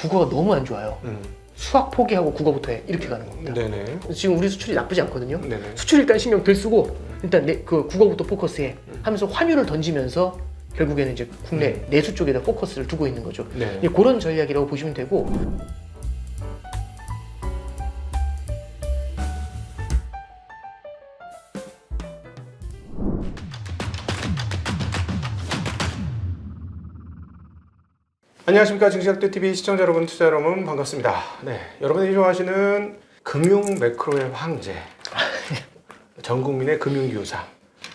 국어가 너무 안 좋아요. 수학 포기하고 국어부터 해 이렇게 가는 겁니다. 네네. 지금 우리 수출이 나쁘지 않거든요. 네네. 수출 일단 신경 덜 쓰고 일단 그 국어부터 포커스해 하면서 환율을 던지면서 결국에는 이제 국내 내수 쪽에다 포커스를 두고 있는 거죠. 네. 이제 그런 전략이라고 보시면 되고. 안녕하십니까. 증시학대TV 시청자 여러분, 투자 여러분 반갑습니다. 네, 여러분들이 좋아하시는 금융 매크로의 황제, 전 국민의 금융교사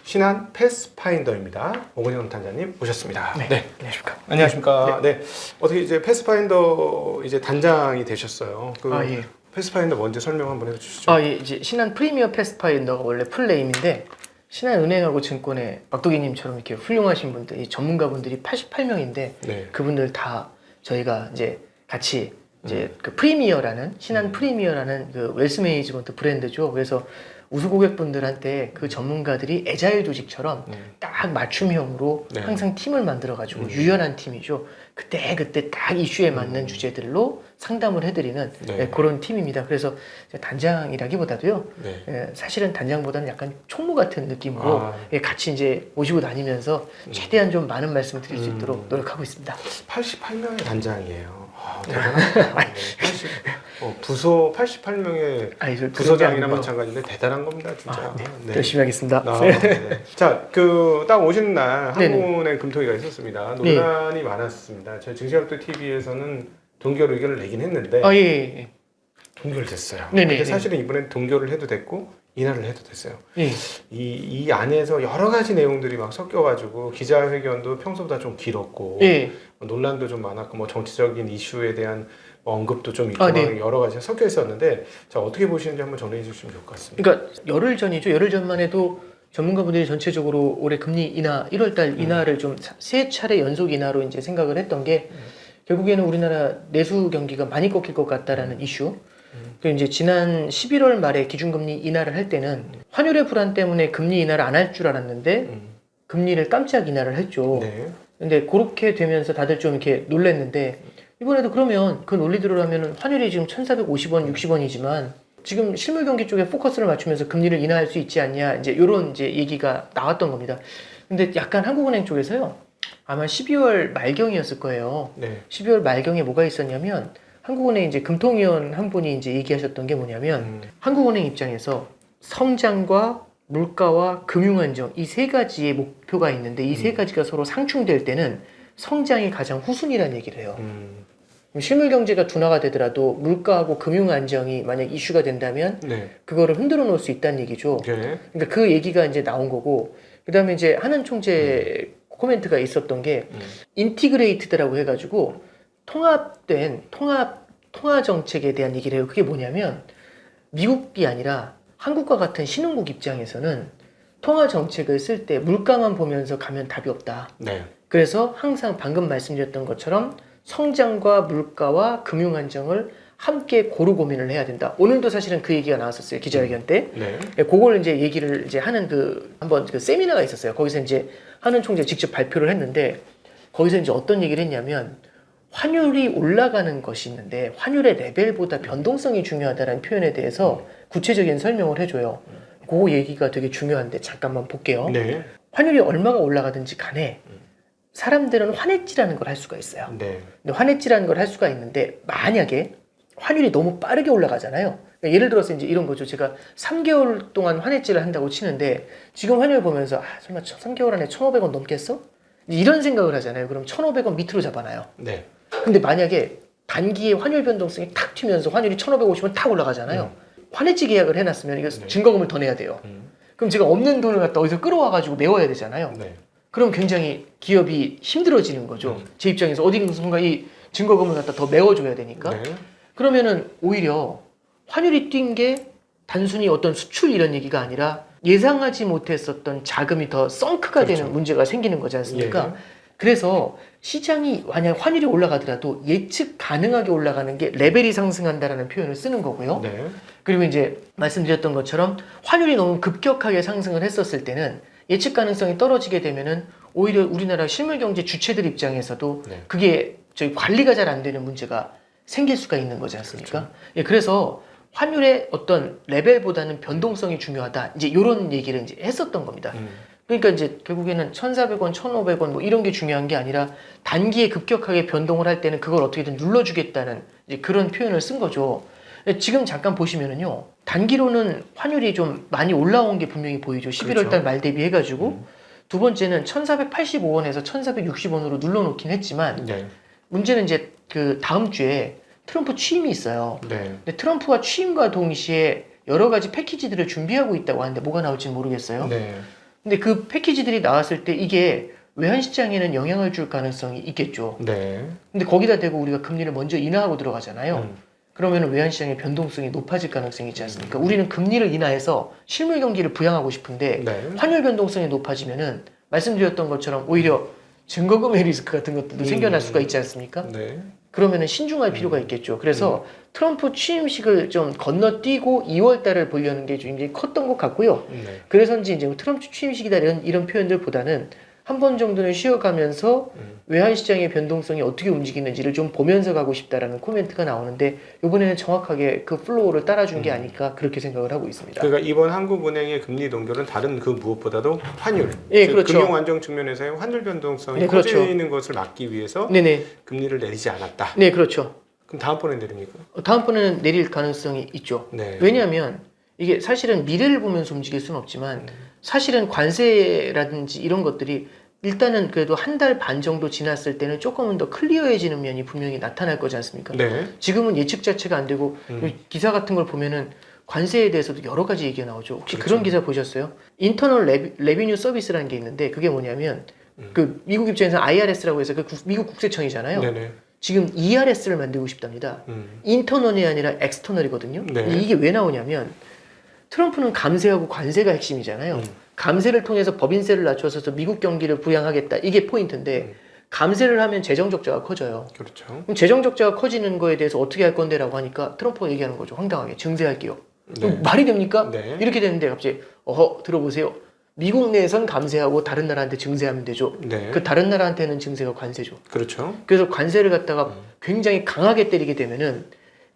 신한 패스파인더입니다. 오건영 단장님 모셨습니다. 네. 안녕하십니까. 안녕하십니까. 네. 어떻게 이제 패스파인더 이제 단장이 되셨어요. 그 예. 패스파인더 먼저 설명 한번 해주시죠. 예. 이제 신한 프리미어 패스파인더가 원래 풀네임인데 신한은행하고 증권의 박도기님처럼 이렇게 훌륭하신 분들, 이 전문가분들이 88명인데 네. 그분들 다 저희가 이제 같이 이제 그 프리미어라는 신한 프리미어라는 그 웰스 매니지먼트 브랜드죠. 그래서 우수 고객분들한테 그 전문가들이 애자일 조직처럼 딱 맞춤형으로 네. 항상 팀을 만들어가지고 유연한 팀이죠. 그때 딱 이슈에 맞는 주제들로 상담을 해드리는 네. 그런 팀입니다. 그래서 단장이라기보다도요. 네. 사실은 단장보다는 약간 총무 같은 느낌으로 아. 같이 이제 모시고 다니면서 최대한 좀 많은 말씀을 드릴 수 있도록 노력하고 있습니다. 88명의 단장이에요. 대단하다. 네, 부서 88명의 부서장이나 마찬가지인데 대단한 겁니다, 진짜. 네. 열심히 하겠습니다. 네. 자, 딱 오시는 날 네네. 한국은행 금토기가 있었습니다. 논란이 많았습니다. 저희 증시학도 TV에서는 동결 의견을 내긴 했는데 예. 동결됐어요. 네네. 근데 사실은 이번엔 동결을 해도 됐고 인하를 해도 됐어요. 예. 이 안에서 여러 가지 내용들이 막 섞여가지고 기자회견도 평소보다 좀 길었고 예. 논란도 좀 많았고 뭐 정치적인 이슈에 대한 언급도 좀 있고 네. 여러 가지 섞여 있었는데 자 어떻게 보시는지 한번 정리해 주시면 좋을 것 같습니다. 그러니까 열흘 전이죠. 열흘 전만 해도 전문가분들이 전체적으로 올해 금리 인하 1월달 인하를 좀 세 차례 연속 인하로 이제 생각을 했던 게 결국에는 우리나라 내수 경기가 많이 꺾일 것 같다라는 이슈. 그 이제 지난 11월 말에 기준금리 인하를 할 때는 환율의 불안 때문에 금리 인하를 안 할 줄 알았는데 금리를 깜짝 인하를 했죠. 네. 근데 그렇게 되면서 다들 좀 이렇게 놀랬는데 이번에도 그러면 그 논리대로 하면은 환율이 지금 1,450원, 60원이지만 지금 실물 경기 쪽에 포커스를 맞추면서 금리를 인하할 수 있지 않냐 이제 이런 이제 얘기가 나왔던 겁니다. 근데 약간 한국은행 쪽에서요 아마 12월 말경이었을 거예요. 네. 12월 말경에 뭐가 있었냐면 한국은행 이제 금통위원 한 분이 이제 얘기하셨던 게 뭐냐면 한국은행 입장에서 성장과 물가와 금융안정 이 세 가지의 목표가 있는데 이 세 가지가 서로 상충될 때는 성장이 가장 후순위라는 얘기를 해요. 실물 경제가 둔화가 되더라도 물가하고 금융 안정이 만약 이슈가 된다면 네. 그거를 흔들어 놓을 수 있다는 얘기죠. 네. 그러니까 그 얘기가 이제 나온 거고 그다음에 이제 한은 총재 코멘트가 있었던 게 인티그레이트드라고 해가지고 통합된 통화 정책에 대한 얘기를 해요. 그게 뭐냐면 미국이 아니라 한국과 같은 신흥국 입장에서는 통화 정책을 쓸 때 물가만 보면서 가면 답이 없다. 네. 그래서 항상 방금 말씀드렸던 것처럼 성장과 물가와 금융 안정을 함께 고루 고민을 해야 된다. 오늘도 사실은 그 얘기가 나왔었어요. 기자회견 때. 네. 그걸 이제 얘기를 이제 하는 한번 그 세미나가 있었어요. 거기서 이제 한은 총재 직접 발표를 했는데 거기서 이제 어떤 얘기를 했냐면 환율이 올라가는 것이 있는데 환율의 레벨보다 변동성이 중요하다는 표현에 대해서 구체적인 설명을 해줘요. 그 얘기가 되게 중요한데 잠깐만 볼게요. 네. 환율이 얼마가 올라가든지 간에 사람들은 환해지라는 걸 할 수가 있어요. 네. 근데 환해지라는 걸 할 수가 있는데 만약에 환율이 너무 빠르게 올라가잖아요. 그러니까 예를 들어서 이제 이런 거죠. 제가 3개월 동안 환해지를 한다고 치는데 지금 환율 보면서 설마 3개월 안에 1,500원 넘겠어? 이런 생각을 하잖아요. 그럼 1,500원 밑으로 잡아놔요. 네. 근데 만약에 단기에 환율 변동성이 탁 튀면서 환율이 1,550원 탁 올라가잖아요. 환해지 계약을 해놨으면 이거 증거금을 더 내야 돼요. 그럼 제가 없는 돈을 갖다 어디서 끌어와가지고 메워야 되잖아요. 네. 그럼 굉장히 기업이 힘들어지는 거죠. 제 입장에서 어딘가 이 증거금을 갖다 더 메워줘야 되니까. 네. 그러면은 오히려 환율이 뛴 게 단순히 어떤 수출 이런 얘기가 아니라 예상하지 못했었던 자금이 더 썬크가 그렇죠. 되는 문제가 생기는 거지 않습니까? 예. 그래서 시장이 만약 환율이 올라가더라도 예측 가능하게 올라가는 게 레벨이 상승한다라는 표현을 쓰는 거고요. 네. 그리고 이제 말씀드렸던 것처럼 환율이 너무 급격하게 상승을 했었을 때는 예측 가능성이 떨어지게 되면은 오히려 우리나라 실물 경제 주체들 입장에서도 네. 그게 저희 관리가 잘 안 되는 문제가 생길 수가 있는 거지 않습니까? 예, 그래서 환율의 어떤 레벨보다는 변동성이 중요하다. 이제 이런 얘기를 이제 했었던 겁니다. 그러니까 이제 결국에는 1,400원, 1,500원 뭐 이런 게 중요한 게 아니라 단기에 급격하게 변동을 할 때는 그걸 어떻게든 눌러주겠다는 이제 그런 표현을 쓴 거죠. 지금 잠깐 보시면은요, 단기로는 환율이 좀 많이 올라온 게 분명히 보이죠. 11월 달 말 대비해가지고. 두 번째는 1,485원에서 1,460원으로 눌러놓긴 했지만, 네. 문제는 이제 그 다음 주에 트럼프 취임이 있어요. 네. 근데 트럼프가 취임과 동시에 여러 가지 패키지들을 준비하고 있다고 하는데 뭐가 나올지는 모르겠어요. 네. 근데 그 패키지들이 나왔을 때 이게 외환시장에는 영향을 줄 가능성이 있겠죠. 네. 근데 거기다 대고 우리가 금리를 먼저 인하하고 들어가잖아요. 그러면 외환시장의 변동성이 높아질 가능성이 있지 않습니까? 우리는 금리를 인하해서 실물 경기를 부양하고 싶은데 네. 환율 변동성이 높아지면은 말씀드렸던 것처럼 오히려 증거금의 리스크 같은 것들도 생겨날 수가 있지 않습니까? 네. 그러면은 신중할 필요가 있겠죠. 그래서 트럼프 취임식을 좀 건너뛰고 2월 달을 보려는 게 굉장히 컸던 것 같고요. 네. 그래서인지 이제 트럼프 취임식이다 이런 표현들보다는 한 번 정도는 쉬어가면서 외환시장의 변동성이 어떻게 움직이는지를 좀 보면서 가고 싶다라는 코멘트가 나오는데 이번에는 정확하게 그 플로우를 따라준 게 아닐까 그렇게 생각을 하고 있습니다. 그러니까 이번 한국은행의 금리 동결은 다른 그 무엇보다도 환율, 예, 즉 그렇죠. 금융 안정 측면에서의 환율 변동성이 네, 그렇죠. 커지는 것을 막기 위해서 네네. 금리를 내리지 않았다. 네, 그렇죠. 그럼 다음번에 내립니까? 다음번에는 내릴 가능성이 있죠. 네. 왜냐하면 이게 사실은 미래를 보면서 움직일 수는 없지만 사실은 관세라든지 이런 것들이 일단은 그래도 한 달 반 정도 지났을 때는 조금은 더 클리어해지는 면이 분명히 나타날 거지 않습니까? 네. 지금은 예측 자체가 안 되고 기사 같은 걸 보면은 관세에 대해서도 여러 가지 얘기가 나오죠. 혹시 그렇죠. 그런 기사 보셨어요? 인터널 레비뉴 서비스라는 게 있는데 그게 뭐냐면 그 미국 입장에서 IRS라고 해서 그 미국 국세청이잖아요. 네네. 지금 ERS를 만들고 싶답니다. 인터널이 아니라 엑스터널이거든요. 네. 근데 이게 왜 나오냐면 트럼프는 감세하고 관세가 핵심이잖아요. 감세를 통해서 법인세를 낮춰서 미국 경기를 부양하겠다. 이게 포인트인데 감세를 하면 재정 적자가 커져요. 그렇죠. 그럼 재정 적자가 커지는 거에 대해서 어떻게 할 건데라고 하니까 트럼프가 얘기하는 거죠. 황당하게 증세할게요. 네. 말이 됩니까? 네. 이렇게 되는데 갑자기 들어보세요. 미국 내에선 감세하고 다른 나라한테 증세하면 되죠. 네. 그 다른 나라한테는 증세가 관세죠. 그렇죠. 그래서 관세를 갖다가 굉장히 강하게 때리게 되면은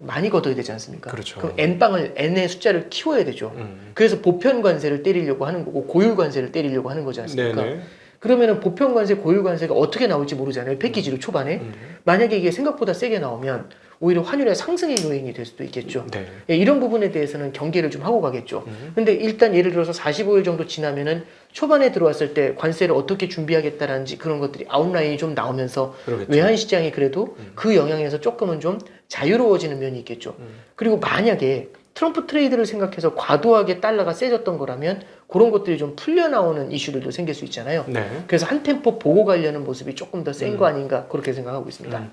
많이 걷어야 되지 않습니까? 그렇죠. 그럼 N의 숫자를 키워야 되죠. 그래서 보편 관세를 때리려고 하는 거고 고율 관세를 때리려고 하는 거지 않습니까? 네네. 그러면은 보편 관세, 고율 관세가 어떻게 나올지 모르잖아요. 패키지로 초반에. 만약에 이게 생각보다 세게 나오면 오히려 환율의 상승의 요인이 될 수도 있겠죠. 네. 예, 이런 부분에 대해서는 경계를 좀 하고 가겠죠. 근데 일단 예를 들어서 45일 정도 지나면은 초반에 들어왔을 때 관세를 어떻게 준비하겠다라는지 그런 것들이 아웃라인이 좀 나오면서 그러겠죠. 외환 시장이 그래도 그 영향에서 조금은 좀 자유로워지는 면이 있겠죠. 그리고 만약에 트럼프 트레이드를 생각해서 과도하게 달러가 세졌던 거라면 그런 것들이 좀 풀려 나오는 이슈들도 생길 수 있잖아요. 네. 그래서 한 템포 보고 가려는 모습이 조금 더 센 거 아닌가 그렇게 생각하고 있습니다.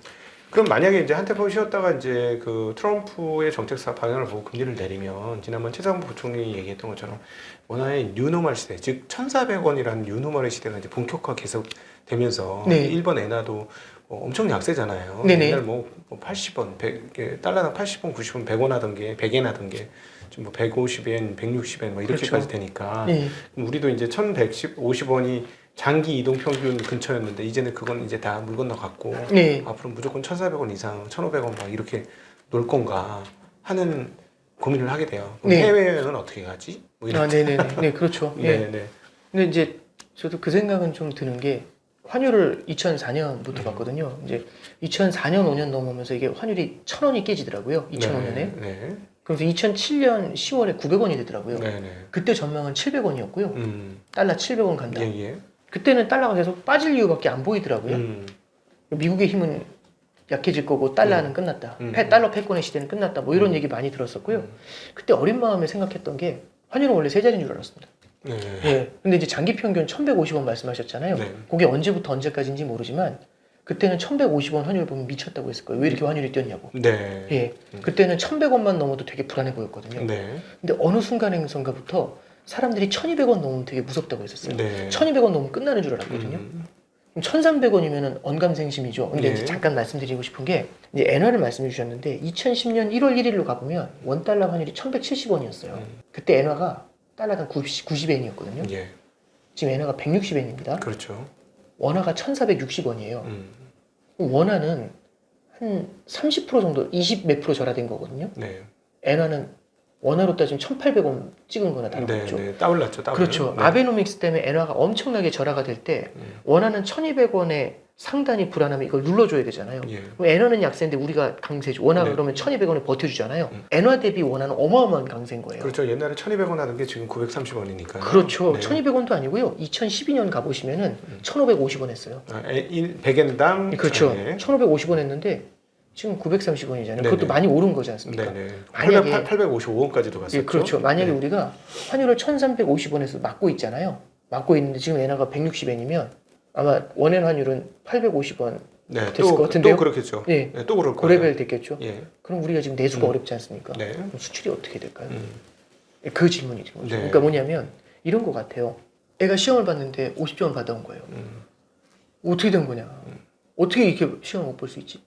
그럼 만약에 이제 한 템포 쉬었다가 이제 그 트럼프의 정책사 방향을 보고 금리를 내리면 지난번 최상무 부총리 얘기했던 것처럼 원화의 뉴노멀 시대, 즉 1,400원이라는 뉴노멀의 시대가 이제 본격화 계속 되면서 네. 일본 엔화도 엄청 약세잖아요. 네네. 옛날 뭐 80원, 100, 달러당 80원, 90원, 100원 하던 게 100엔 하던 게 지금 뭐 150엔, 160엔 뭐 이렇게까지 그렇죠. 되니까 네. 그럼 우리도 이제 1,150원이 장기 이동 평균 근처였는데 이제는 그건 이제 다 물 건너갔고 네. 앞으로 무조건 1,400원 이상, 1,500원 막 이렇게 놀 건가 하는 고민을 하게 돼요. 그럼 네. 해외여행은 어떻게 가지? 뭐 이런. 네네네. 네, 그렇죠. 예. 네, 네. 근데 이제 저도 그 생각은 좀 드는 게 환율을 2004년부터 봤거든요. 이제 2004년, 5년 넘으면서 이게 환율이 1,000원이 깨지더라고요. 2005년에. 네. 그래서 2007년 10월에 900원이 되더라고요. 네, 네. 그때 전망은 700원이었고요. 달러 700원 간다. 예, 예. 그때는 달러가 계속 빠질 이유밖에 안 보이더라고요. 미국의 힘은 약해질 거고 달러는 끝났다. 달러 패권의 시대는 끝났다. 뭐 이런 얘기 많이 들었었고요. 그때 어린 마음에 생각했던 게 환율은 원래 세 자리인 줄 알았습니다. 네. 예. 근데 이제 장기 평균 1,150원 말씀하셨잖아요. 네. 그게 언제부터 언제까지인지 모르지만 그때는 1,150원 환율 보면 미쳤다고 했을 거예요. 왜 이렇게 환율이 뛰었냐고. 네. 예. 그때는 1,100원만 넘어도 되게 불안해 보였거든요. 네. 근데 어느 순간부터 사람들이 1,200원 넘으면 되게 무섭다고 했었어요. 네. 1,200원 넘으면 끝나는 줄 알았거든요. 그럼 1,300원이면은 언감생심이죠. 근데 네. 이제 잠깐 말씀드리고 싶은 게 이제 엔화를 말씀해 주셨는데 2010년 1월 1일로 가보면 원달러 환율이 1,170원이었어요. 그때 엔화가 달러당 90엔이었거든요. 예. 지금 엔화가 160엔입니다. 그렇죠. 원화가 1,460원이에요. 원화는 한 30% 정도, 20 몇 프로 절하된 거거든요. 네. 엔화는 원화로 따지면 1,800원 찍은 거나 다름없죠. 네. 따올랐죠. 그렇죠. 네. 아베노믹스 때문에 엔화가 엄청나게 절하가 될 때 원화는 1,200원에 상단이 불안하면 이걸 눌러줘야 되잖아요. 예. 그럼 엔화는 약세인데 우리가 강세죠. 원화가 네. 그러면 1,200원에 버텨주잖아요. 엔화 대비 원화는 어마어마한 강세인 거예요. 그렇죠. 옛날에 1,200원 하던 게 지금 930원이니까요. 그렇죠. 네. 1,200원도 아니고요. 2012년 가보시면은 1,550원 했어요. 100엔당 그렇죠. 네. 1,550원 했는데 지금 930원이잖아요. 그것도 네네. 많이 오른 거지 않습니까? 네네. 만약에 855원까지도 갔었죠. 예, 그렇죠. 만약에 네. 우리가 환율을 1,350원에서 막고 있잖아요. 막고 있는데 지금 엔화가 160엔이면 아마 원엔 환율은 850원 네, 됐을 것 같은데요? 또 그렇겠죠. 예. 네, 또 그럴 그 거예요. 레벨 됐겠죠. 예. 그럼 우리가 지금 내수가 어렵지 않습니까? 네. 그럼 수출이 어떻게 될까요? 음. 그 질문이 지금. 네. 그러니까 뭐냐면 이런 것 같아요. 애가 시험을 봤는데 50점을 받아온 거예요. 어떻게 된 거냐? 어떻게 이렇게 시험을 못 볼 수 있지?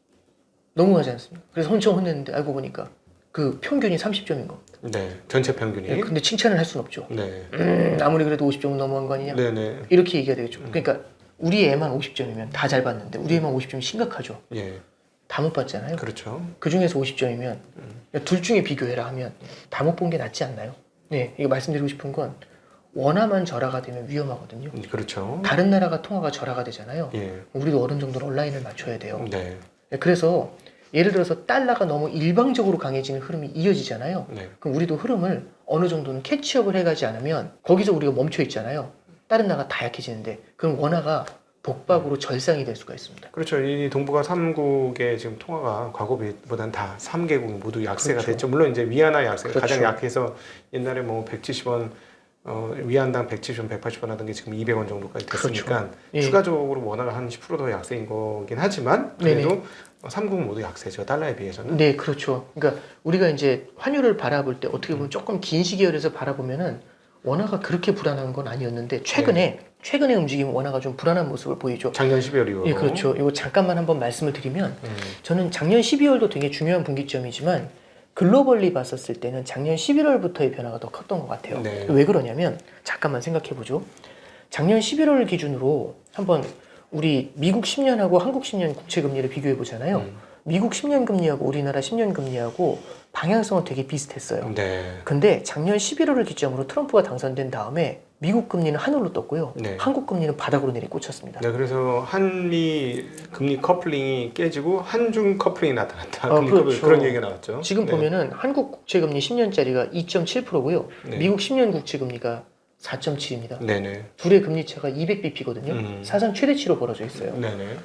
너무하지 않습니까? 그래서 혼청 혼냈는데 알고 보니까 그 평균이 30점인 거. 네. 전체 평균이. 예, 근데 칭찬을 할 수는 없죠. 네. 아무리 그래도 50점은 너무한 거 아니냐? 네네. 이렇게 얘기해야 되겠죠. 그러니까 우리 애만 50점이면 다 잘 봤는데 우리 애만 50점이 심각하죠. 예. 다 못 봤잖아요. 그렇죠. 그 중에서 50점이면 둘 중에 비교해라 하면 다 못 본 게 낫지 않나요? 네, 이거 말씀드리고 싶은 건 원화만 절하가 되면 위험하거든요. 그렇죠. 다른 나라가 통화가 절하가 되잖아요. 예. 우리도 어느 정도로 온라인을 맞춰야 돼요. 네. 네, 그래서 예를 들어서 달러가 너무 일방적으로 강해지는 흐름이 이어지잖아요. 네. 그럼 우리도 흐름을 어느 정도는 캐치업을 해가지 않으면 거기서 우리가 멈춰 있잖아요. 다른 나라가 다 약해지는데 그럼 원화가 독박으로 절상이 될 수가 있습니다. 그렇죠. 이 동북아 3국의 지금 통화가 과거보다는 다 3개국 모두 약세가 그렇죠. 됐죠. 물론 이제 위안화 약세가 그렇죠. 가장 약해서 옛날에 뭐 170원 위안당 170원, 180원 하던 게 지금 200원 정도까지 됐으니까 그렇죠. 예. 추가적으로 원화가 한 10%더 약세인 거긴 하지만 그래도 3국 모두 약세죠. 달러에 비해서는. 네, 그렇죠. 그러니까 우리가 이제 환율을 바라볼 때 어떻게 보면 조금 긴 시기열에서 바라보면은 원화가 그렇게 불안한 건 아니었는데 최근에 움직이면 원화가 좀 불안한 모습을 보이죠. 작년 12월 이후로. 예, 그렇죠. 이거 잠깐만 한번 말씀을 드리면 저는 작년 12월도 되게 중요한 분기점이지만 글로벌리 봤었을 때는 작년 11월부터의 변화가 더 컸던 것 같아요. 네. 왜 그러냐면 잠깐만 생각해 보죠. 작년 11월 기준으로 한번 우리 미국 10년하고 한국 10년 국채 금리를 비교해 보잖아요. 미국 10년 금리하고 우리나라 10년 금리하고 방향성은 되게 비슷했어요. 네. 근데 작년 11월을 기점으로 트럼프가 당선된 다음에 미국 금리는 하늘로 떴고요. 네. 한국 금리는 바닥으로 내리꽂혔습니다. 네, 그래서 한미 금리 커플링이 깨지고 한중 커플링이 나타났다. 금리 그렇죠. 커플링, 그런 얘기가 나왔죠. 지금 네. 보면은 한국 국채금리 10년짜리가 2.7%고요. 네. 미국 10년 국채금리가 4.7입니다. 네네. 둘의 금리 차가 200bp거든요. 사상 최대치로 벌어져 있어요. 네네.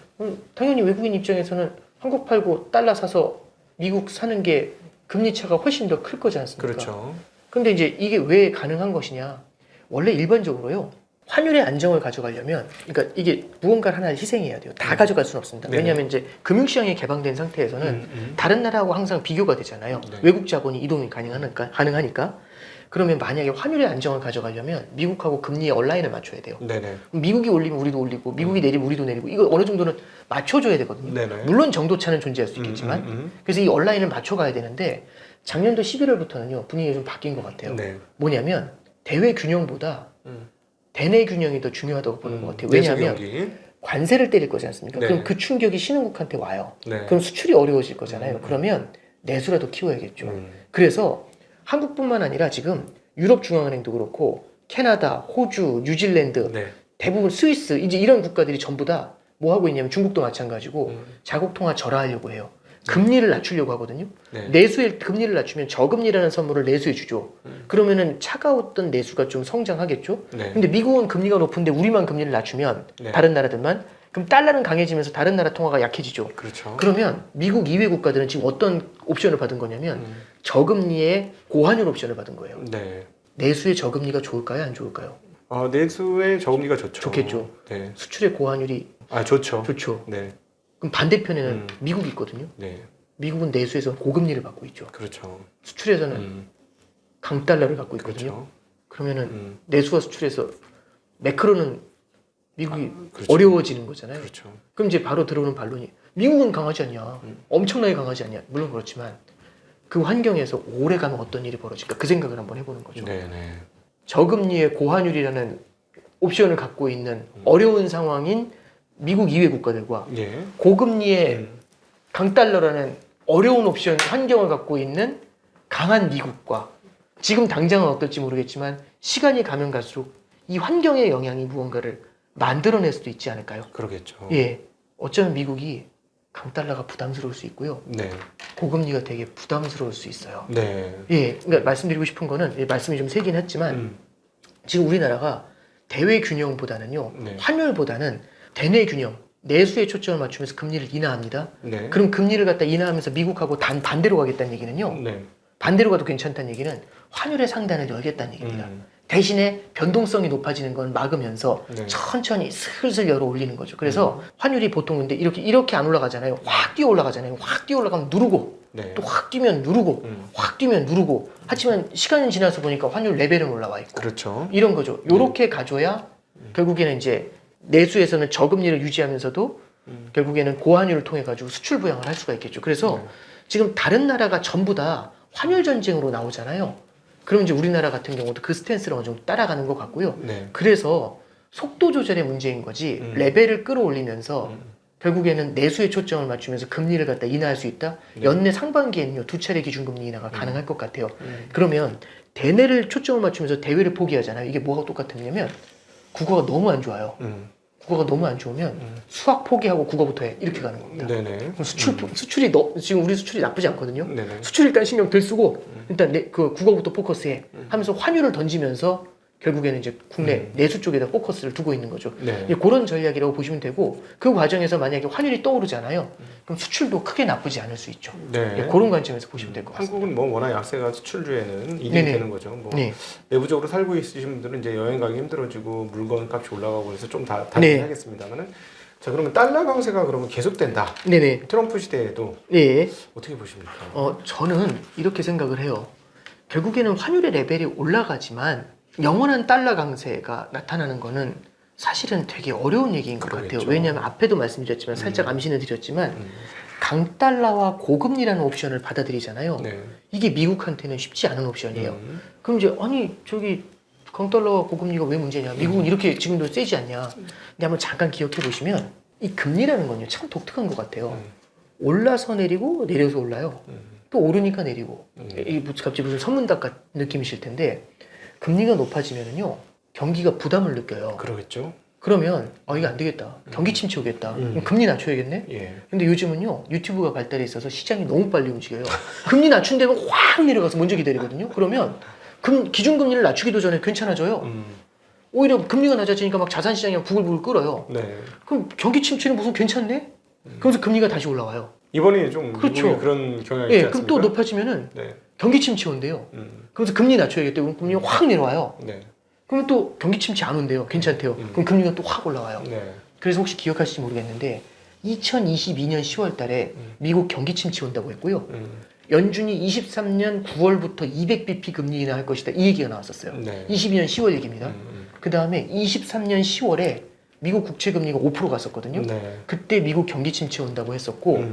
당연히 외국인 입장에서는 한국 팔고 달러 사서 미국 사는 게 금리 차가 훨씬 더 클 거지 않습니까? 그렇죠. 근데 이제 이게 왜 가능한 것이냐? 원래 일반적으로요. 환율의 안정을 가져가려면, 그러니까 이게 무언가를 하나 희생해야 돼요. 다 가져갈 수는 없습니다. 네네. 왜냐하면 이제 금융시장이 개방된 상태에서는 다른 나라하고 항상 비교가 되잖아요. 네. 외국 자본이 이동이 가능하니까. 그러면 만약에 환율의 안정을 가져가려면 미국하고 금리의 온라인을 맞춰야 돼요. 네네. 미국이 올리면 우리도 올리고, 미국이 내리면 우리도 내리고, 이거 어느 정도는 맞춰줘야 되거든요. 네네. 물론 정도차는 존재할 수 있겠지만, 그래서 이 온라인을 맞춰가야 되는데 작년도 11월부터는요 분위기가 좀 바뀐 것 같아요. 네. 뭐냐면 대외 균형보다 대내 균형이 더 중요하다고 보는 것 같아요. 내수 왜냐하면 경기. 관세를 때릴 거지 않습니까? 네. 그럼 그 충격이 신흥국한테 와요. 네. 그럼 수출이 어려워질 거잖아요. 그러면 내수라도 키워야겠죠. 그래서 한국뿐만 아니라 지금 유럽중앙은행도 그렇고 캐나다, 호주, 뉴질랜드, 네. 대부분 스위스 이제 이런 국가들이 전부 다 뭐 하고 있냐면 중국도 마찬가지고 자국 통화 절하하려고 해요. 금리를 낮추려고 하거든요. 네. 내수의 금리를 낮추면 저금리라는 선물을 내수에 주죠. 그러면은 차가웠던 내수가 좀 성장하겠죠. 네. 근데 미국은 금리가 높은데 우리만 금리를 낮추면 네. 다른 나라들만 그럼 달러는 강해지면서 다른 나라 통화가 약해지죠. 그렇죠. 그러면 미국 이외 국가들은 지금 어떤 옵션을 받은 거냐면 저금리의 고환율 옵션을 받은 거예요. 네. 내수의 저금리가 좋을까요? 안 좋을까요? 내수의 저금리가 좋죠. 좋겠죠. 네. 수출의 고환율이 좋죠. 좋죠. 네. 그럼 반대편에는 미국이 있거든요. 네. 미국은 내수에서 고금리를 받고 있죠. 그렇죠. 수출에서는 강달러를 갖고 있거든요. 그렇죠. 그러면은 내수와 수출에서 매크로는 미국이 그렇죠. 어려워지는 거잖아요. 그렇죠. 그럼 이제 바로 들어오는 반론이 미국은 강하지 않냐? 엄청나게 강하지 않냐? 물론 그렇지만 그 환경에서 오래 가면 어떤 일이 벌어질까? 그 생각을 한번 해보는 거죠. 네네. 저금리의 고환율이라는 옵션을 갖고 있는 어려운 상황인 미국 이외 국가들과 예. 고금리의 강달러라는 어려운 옵션 환경을 갖고 있는 강한 미국과 지금 당장은 어떨지 모르겠지만 시간이 가면 갈수록 이 환경의 영향이 무언가를 만들어낼 수도 있지 않을까요? 그러겠죠. 예, 어쩌면 미국이 강달러가 부담스러울 수 있고요. 네. 고금리가 되게 부담스러울 수 있어요. 네. 예, 그러니까 말씀드리고 싶은 거는 예, 말씀이 좀 세긴 했지만 지금 우리나라가 대외 균형보다는요, 네. 환율보다는 대내 균형, 내수에 초점을 맞추면서 금리를 인하합니다. 네. 그럼 금리를 갖다 인하하면서 미국하고 반대로 가겠다는 얘기는요. 네. 반대로 가도 괜찮다는 얘기는 환율의 상단을 열겠다는 얘기입니다. 음. 대신에 변동성이 높아지는 건 막으면서 네. 천천히 슬슬 열어 올리는 거죠. 그래서 환율이 보통 근데 이렇게 안 올라가잖아요. 확 뛰어 올라가잖아요. 확 뛰어 올라가면 누르고 네. 또 확 뛰면 누르고 확 뛰면 누르고 하지만 시간이 지나서 보니까 환율 레벨은 올라와 있고 그렇죠. 이런 거죠. 요렇게 가줘야 결국에는 이제 내수에서는 저금리를 유지하면서도 결국에는 고환율을 통해 가지고 수출 부양을 할 수가 있겠죠. 그래서 지금 다른 나라가 전부 다 환율 전쟁으로 나오잖아요. 그럼 이제 우리나라 같은 경우도 그 스탠스를 어느 정도 따라가는 것 같고요. 네. 그래서 속도 조절의 문제인 거지 레벨을 끌어올리면서 결국에는 내수에 초점을 맞추면서 금리를 갖다 인하할 수 있다. 연내 상반기에는요 2차례 기준금리 인하가 가능할 것 같아요. 그러면 대내를 초점을 맞추면서 대외를 포기하잖아요. 이게 뭐가 똑같으냐면 국어가 너무 안 좋아요. 국어가 너무 안 좋으면 수학 포기하고 국어부터 해 이렇게 가는 겁니다. 네네. 그럼 수출이 지금 우리 수출이 나쁘지 않거든요. 네네. 수출 일단 신경 덜 쓰고 일단 그 국어부터 포커스해 하면서 환율을 던지면서 결국에는 이제 국내 내수 쪽에다 포커스를 두고 있는 거죠. 네. 이제 그런 전략이라고 보시면 되고 그 과정에서 만약에 환율이 떠오르잖아요. 그럼 수출도 크게 나쁘지 않을 수 있죠. 네. 예, 그런 관점에서 보시면 될 것 같습니다. 한국은 뭐 워낙 약세가 수출주에는 이익이 네네. 되는 거죠. 뭐 네. 내부적으로 살고 있으신 분들은 이제 여행 가기 힘들어지고 물건 값이 올라가고 그래서 좀 네. 다르긴 하겠습니다만은 자 그러면 달러 강세가 그러면 계속된다. 네네. 트럼프 시대에도 예. 어떻게 보십니까? 저는 이렇게 생각을 해요. 결국에는 환율의 레벨이 올라가지만 영원한 달러 강세가 나타나는 거는 사실은 되게 어려운 얘기인 것 그러겠죠. 같아요. 왜냐하면 앞에도 말씀드렸지만 살짝 암시는 드렸지만 강달러와 고금리라는 옵션을 받아들이잖아요. 네. 이게 미국한테는 쉽지 않은 옵션이에요. 그럼 이제 아니 저기 강달러와 고금리가 왜 문제냐? 미국은 이렇게 지금도 세지 않냐? 근데 한번 잠깐 기억해 보시면 이 금리라는 건요 참 독특한 것 같아요. 올라서 내리고 내려서 올라요. 또 오르니까 내리고. 이 갑자기 무슨 선문답 같은 느낌이실 텐데 금리가 높아지면은요 경기가 부담을 느껴요. 그러겠죠. 그러면 이거 안 되겠다. 경기 침체 오겠다. 그럼 금리 낮춰야겠네. 예. 근데 요즘은요 유튜브가 발달해 있어서 시장이 너무 빨리 움직여요. 금리 낮춘다면 확 내려가서 먼저 기다리거든요. 그러면 기준금리를 낮추기도 전에 괜찮아져요. 오히려 금리가 낮아지니까 막 자산시장이 부글부글 끓어요. 네. 그럼 경기 침체는 무슨 괜찮네? 그러면서 금리가 다시 올라와요. 이번에 좀 그렇죠. 미국이 그런 경향이 예, 있지 그럼 않습니까? 또 높아지면은 네. 경기 침체 온대요. 그러면서 금리 낮춰야겠대요. 그럼 금리가 확 내려와요. 네. 그러면 또 경기 침체 안 온대요. 괜찮대요. 그럼 금리가 또 확 올라와요. 네. 그래서 혹시 기억하실지 모르겠는데 2022년 10월 달에 미국 경기 침체 온다고 했고요. 연준이 23년 9월부터 200bp 금리 인하할 것이다. 이 얘기가 나왔었어요. 네. 22년 10월 얘기입니다. 그 다음에 23년 10월에 미국 국채 금리가 5% 갔었거든요. 네. 그때 미국 경기 침체 온다고 했었고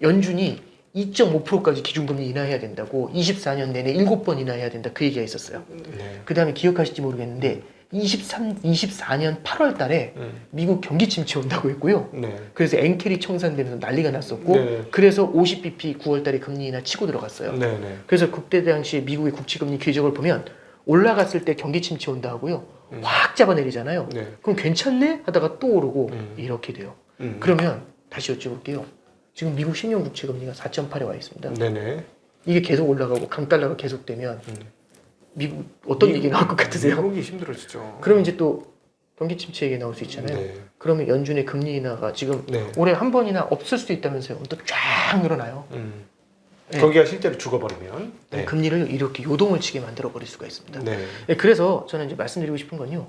연준이 2.5%까지 기준금리 인하해야 된다고 24년 내내 7번 인하해야 된다 그 얘기가 있었어요. 네. 그 다음에 기억하실지 모르겠는데 24년 8월 달에 미국 경기 침체 온다고 했고요. 네. 그래서 엔켈이 청산되면서 난리가 났었고 네. 그래서 50bp 9월 달에 금리 인하 치고 들어갔어요. 네. 네. 그래서 그때 당시 미국의 국채금리 궤적을 보면 올라갔을 때 경기 침체 온다 하고요. 확 잡아내리잖아요. 네. 그럼 괜찮네? 하다가 또 오르고 이렇게 돼요. 그러면 다시 여쭤볼게요. 지금 미국 10년 국채 금리가 4.8에 와 있습니다. 네네. 이게 계속 올라가고 강달러가 계속되면 미국 어떤 얘기 나올 것 같으세요? 미국이 힘들어지죠. 그러면 이제 또 경기 침체 얘기 나올 수 있잖아요. 네. 그러면 연준의 금리 인하가 지금 네. 올해 한 번이나 없을 수도 있다면서요. 또 쫙 늘어나요. 네. 거기가 실제로 죽어버리면. 네. 금리를 이렇게 요동을 치게 만들어 버릴 수가 있습니다. 네. 네, 그래서 저는 이제 말씀드리고 싶은 건요.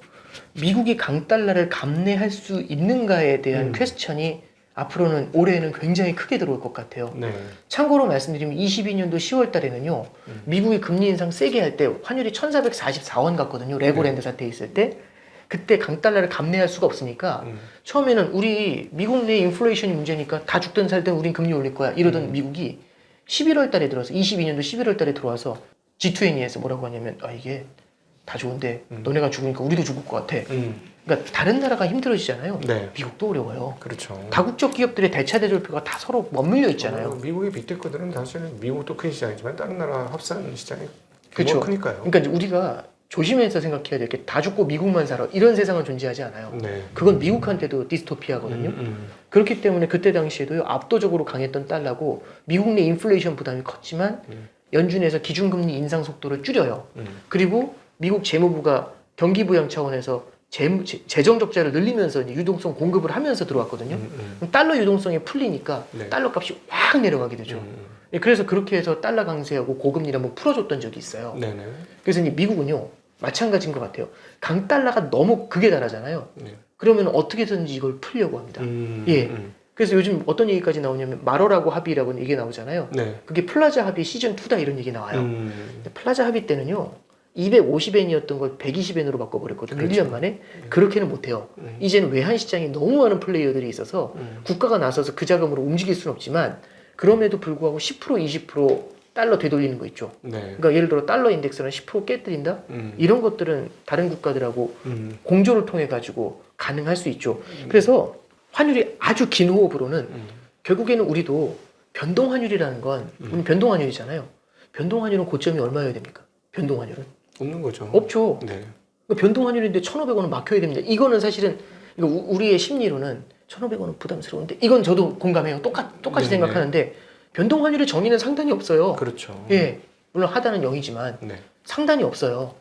미국이 강달러를 감내할 수 있는가에 대한 퀘스천이 앞으로는 올해는 굉장히 크게 들어올 것 같아요. 네. 참고로 말씀드리면 22년도 10월 달에는요. 미국이 금리 인상 세게 할 때 환율이 1444원 갔거든요. 레고랜드 사태 있을 때. 그때 강달러를 감내할 수가 없으니까 처음에는 우리 미국 내 인플레이션이 문제니까 다 죽든 살든 우린 금리 올릴 거야. 이러던 미국이 11월 달에 들어서 22년도 11월 달에 들어와서 G20에서 뭐라고 하냐면 이게 다 좋은데 너네가 죽으니까 우리도 죽을 것 같아. 음. 그러니까 다른 나라가 힘들어지잖아요. 네. 미국도 어려워요. 그렇죠. 다국적 기업들의 대차 대조표가 다 서로 맞물려 있잖아요. 미국의 빅테크들은 사실은 미국도 큰 시장이지만 다른 나라 합산 시장이 그렇죠. 크니까요. 그러니까 이제 우리가 조심해서 생각해야 될 게 다 죽고 미국만 살아 이런 세상은 존재하지 않아요. 네. 그건 미국한테도 디스토피아거든요. 그렇기 때문에 그때 당시에도요 압도적으로 강했던 달러고 미국 내 인플레이션 부담이 컸지만 연준에서 기준금리 인상 속도를 줄여요. 그리고 미국 재무부가 경기부양 차원에서 재정 적자를 늘리면서 이제 유동성 공급을 하면서 들어왔거든요. 그럼 달러 유동성이 풀리니까 네. 달러 값이 확 내려가게 되죠. 예, 그래서 그렇게 해서 달러 강세하고 고금리를 한번 풀어줬던 적이 있어요. 네네. 그래서 이제 미국은요 마찬가지인 것 같아요. 강달러가 너무 극에 달하잖아요. 네. 그러면 어떻게든지 이걸 풀려고 합니다. 예. 그래서 요즘 어떤 얘기까지 나오냐면 마러라고 합의라고 얘기 나오잖아요. 네. 그게 플라자 합의 시즌 2다 이런 얘기 나와요. 근데 플라자 합의 때는요 250엔이었던 걸 120엔으로 바꿔버렸거든요. 그렇죠. 1년 만에. 그렇게는 못해요. 이제는 외환 시장에 너무 많은 플레이어들이 있어서 국가가 나서서 그 자금으로 움직일 수는 없지만 그럼에도 불구하고 10% 20% 달러 되돌리는 거 있죠. 네. 그러니까 예를 들어 달러 인덱스는 10% 깨뜨린다? 이런 것들은 다른 국가들하고 공조를 통해 가지고 가능할 수 있죠. 그래서 환율이 아주 긴 호흡으로는 결국에는 우리도 변동 환율이라는 건 우리 변동 환율이잖아요. 변동 환율은 고점이 얼마여야 됩니까? 변동 환율은 없는 거죠. 없죠. 네. 그러니까 변동 환율인데 1,500원은 막혀야 됩니다. 이거는 사실은 이거 우리의 심리로는 1,500원은 부담스러운데 이건 저도 공감해요. 똑같이 네네. 생각하는데 변동 환율의 정의는 상단이 없어요. 그렇죠. 예, 물론 하단은 0이지만 네. 상단이 없어요.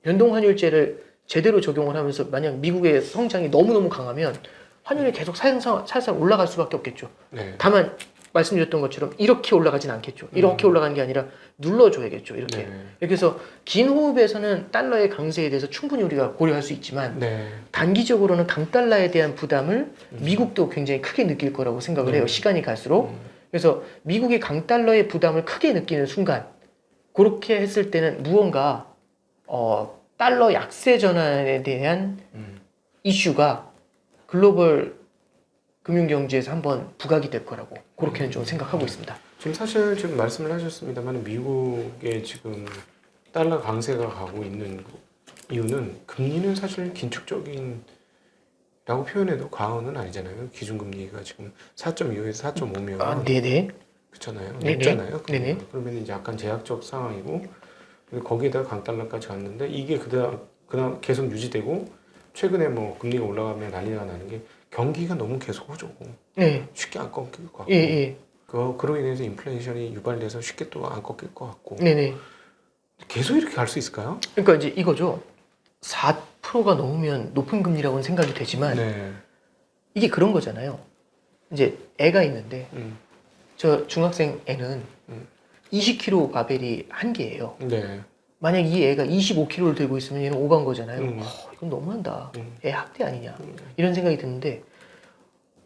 변동 환율제를 제대로 적용을 하면서 만약 미국의 성장이 너무너무 강하면 환율이 계속 살살 올라갈 수밖에 없겠죠. 네. 다만 말씀드렸던 것처럼 이렇게 올라가진 않겠죠. 이렇게 올라가는 게 아니라 눌러줘야겠죠. 이렇게. 네. 그래서 긴 호흡에서는 달러의 강세에 대해서 충분히 우리가 고려할 수 있지만 네. 단기적으로는 강달러에 대한 부담을 미국도 굉장히 크게 느낄 거라고 생각을 해요. 시간이 갈수록. 그래서 미국이 강달러의 부담을 크게 느끼는 순간 그렇게 했을 때는 무언가 달러 약세 전환에 대한 이슈가 글로벌 금융경제에서 한번 부각이 될 거라고 그렇게는 좀 생각하고 있습니다. 지금 말씀을 하셨습니다만 미국의 지금 달러 강세가 가고 있는 이유는 금리는 사실 긴축적인 라고 표현해도 과언은 아니잖아요. 기준금리가 지금 4.25에서 4.5면 아, 네네. 그렇잖아요. 네네. 높잖아요. 네네. 그러면 이제 약간 제약적 상황이고 거기에다가 강달러까지 갔는데 이게 그다음 계속 유지되고 최근에 뭐 금리가 올라가면 난리가 나는 게 경기가 너무 계속 호조고 네. 쉽게 안 꺾일 것 같고 예, 예. 그로 인해서 인플레이션이 유발돼서 쉽게 또 안 꺾일 것 같고 네네. 계속 이렇게 갈 수 있을까요? 그러니까 이제 이거죠. 4%가 넘으면 높은 금리라고는 생각이 되지만 네. 이게 그런 거잖아요. 이제 애가 있는데 저 중학생 애는 20kg 바벨이 한계예요. 네. 만약 이 애가 25kg를 들고 있으면 얘는 오반 거잖아요. 이건 너무한다. 애 학대 아니냐. 이런 생각이 드는데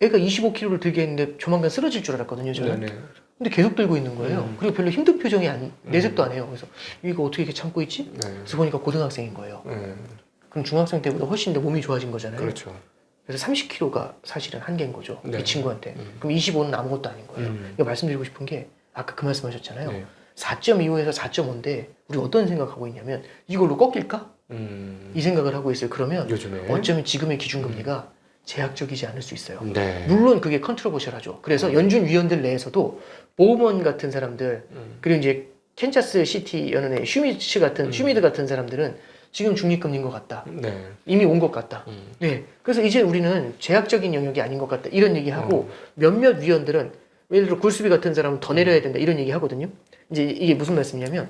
애가 25kg를 들게 했는데 조만간 쓰러질 줄 알았거든요. 저는. 네네. 근데 계속 들고 있는 거예요. 그리고 별로 힘든 표정이 내색도 안 해요. 그래서 이거 어떻게 이렇게 참고 있지? 네. 그래서 보니까 고등학생인 거예요. 네. 그럼 중학생 때보다 훨씬 더 몸이 좋아진 거잖아요. 그렇죠. 그래서 30kg가 사실은 한계인 거죠. 네. 이 친구한테. 그럼 25는 아무것도 아닌 거예요. 이거 말씀드리고 싶은 게 아까 그 말씀하셨잖아요. 네. 4.25에서 4.5인데 우리 어떤 생각하고 있냐면 이걸로 꺾일까? 이 생각을 하고 있어요. 그러면 요즘에 어쩌면 지금의 기준금리가 제약적이지 않을 수 있어요. 네. 물론 그게 컨트로버셜하죠. 그래서 연준 위원들 내에서도 보우먼 같은 사람들 그리고 이제 캔자스 시티 연은의 슈미드 같은 사람들은 지금 중립금리인 것 같다. 네. 이미 온 것 같다. 네. 그래서 이제 우리는 제약적인 영역이 아닌 것 같다. 이런 얘기하고 몇몇 위원들은 예를 들어 굴스비 같은 사람은 더 내려야 된다. 이런 얘기 하거든요. 이제 이게 무슨 말씀이냐면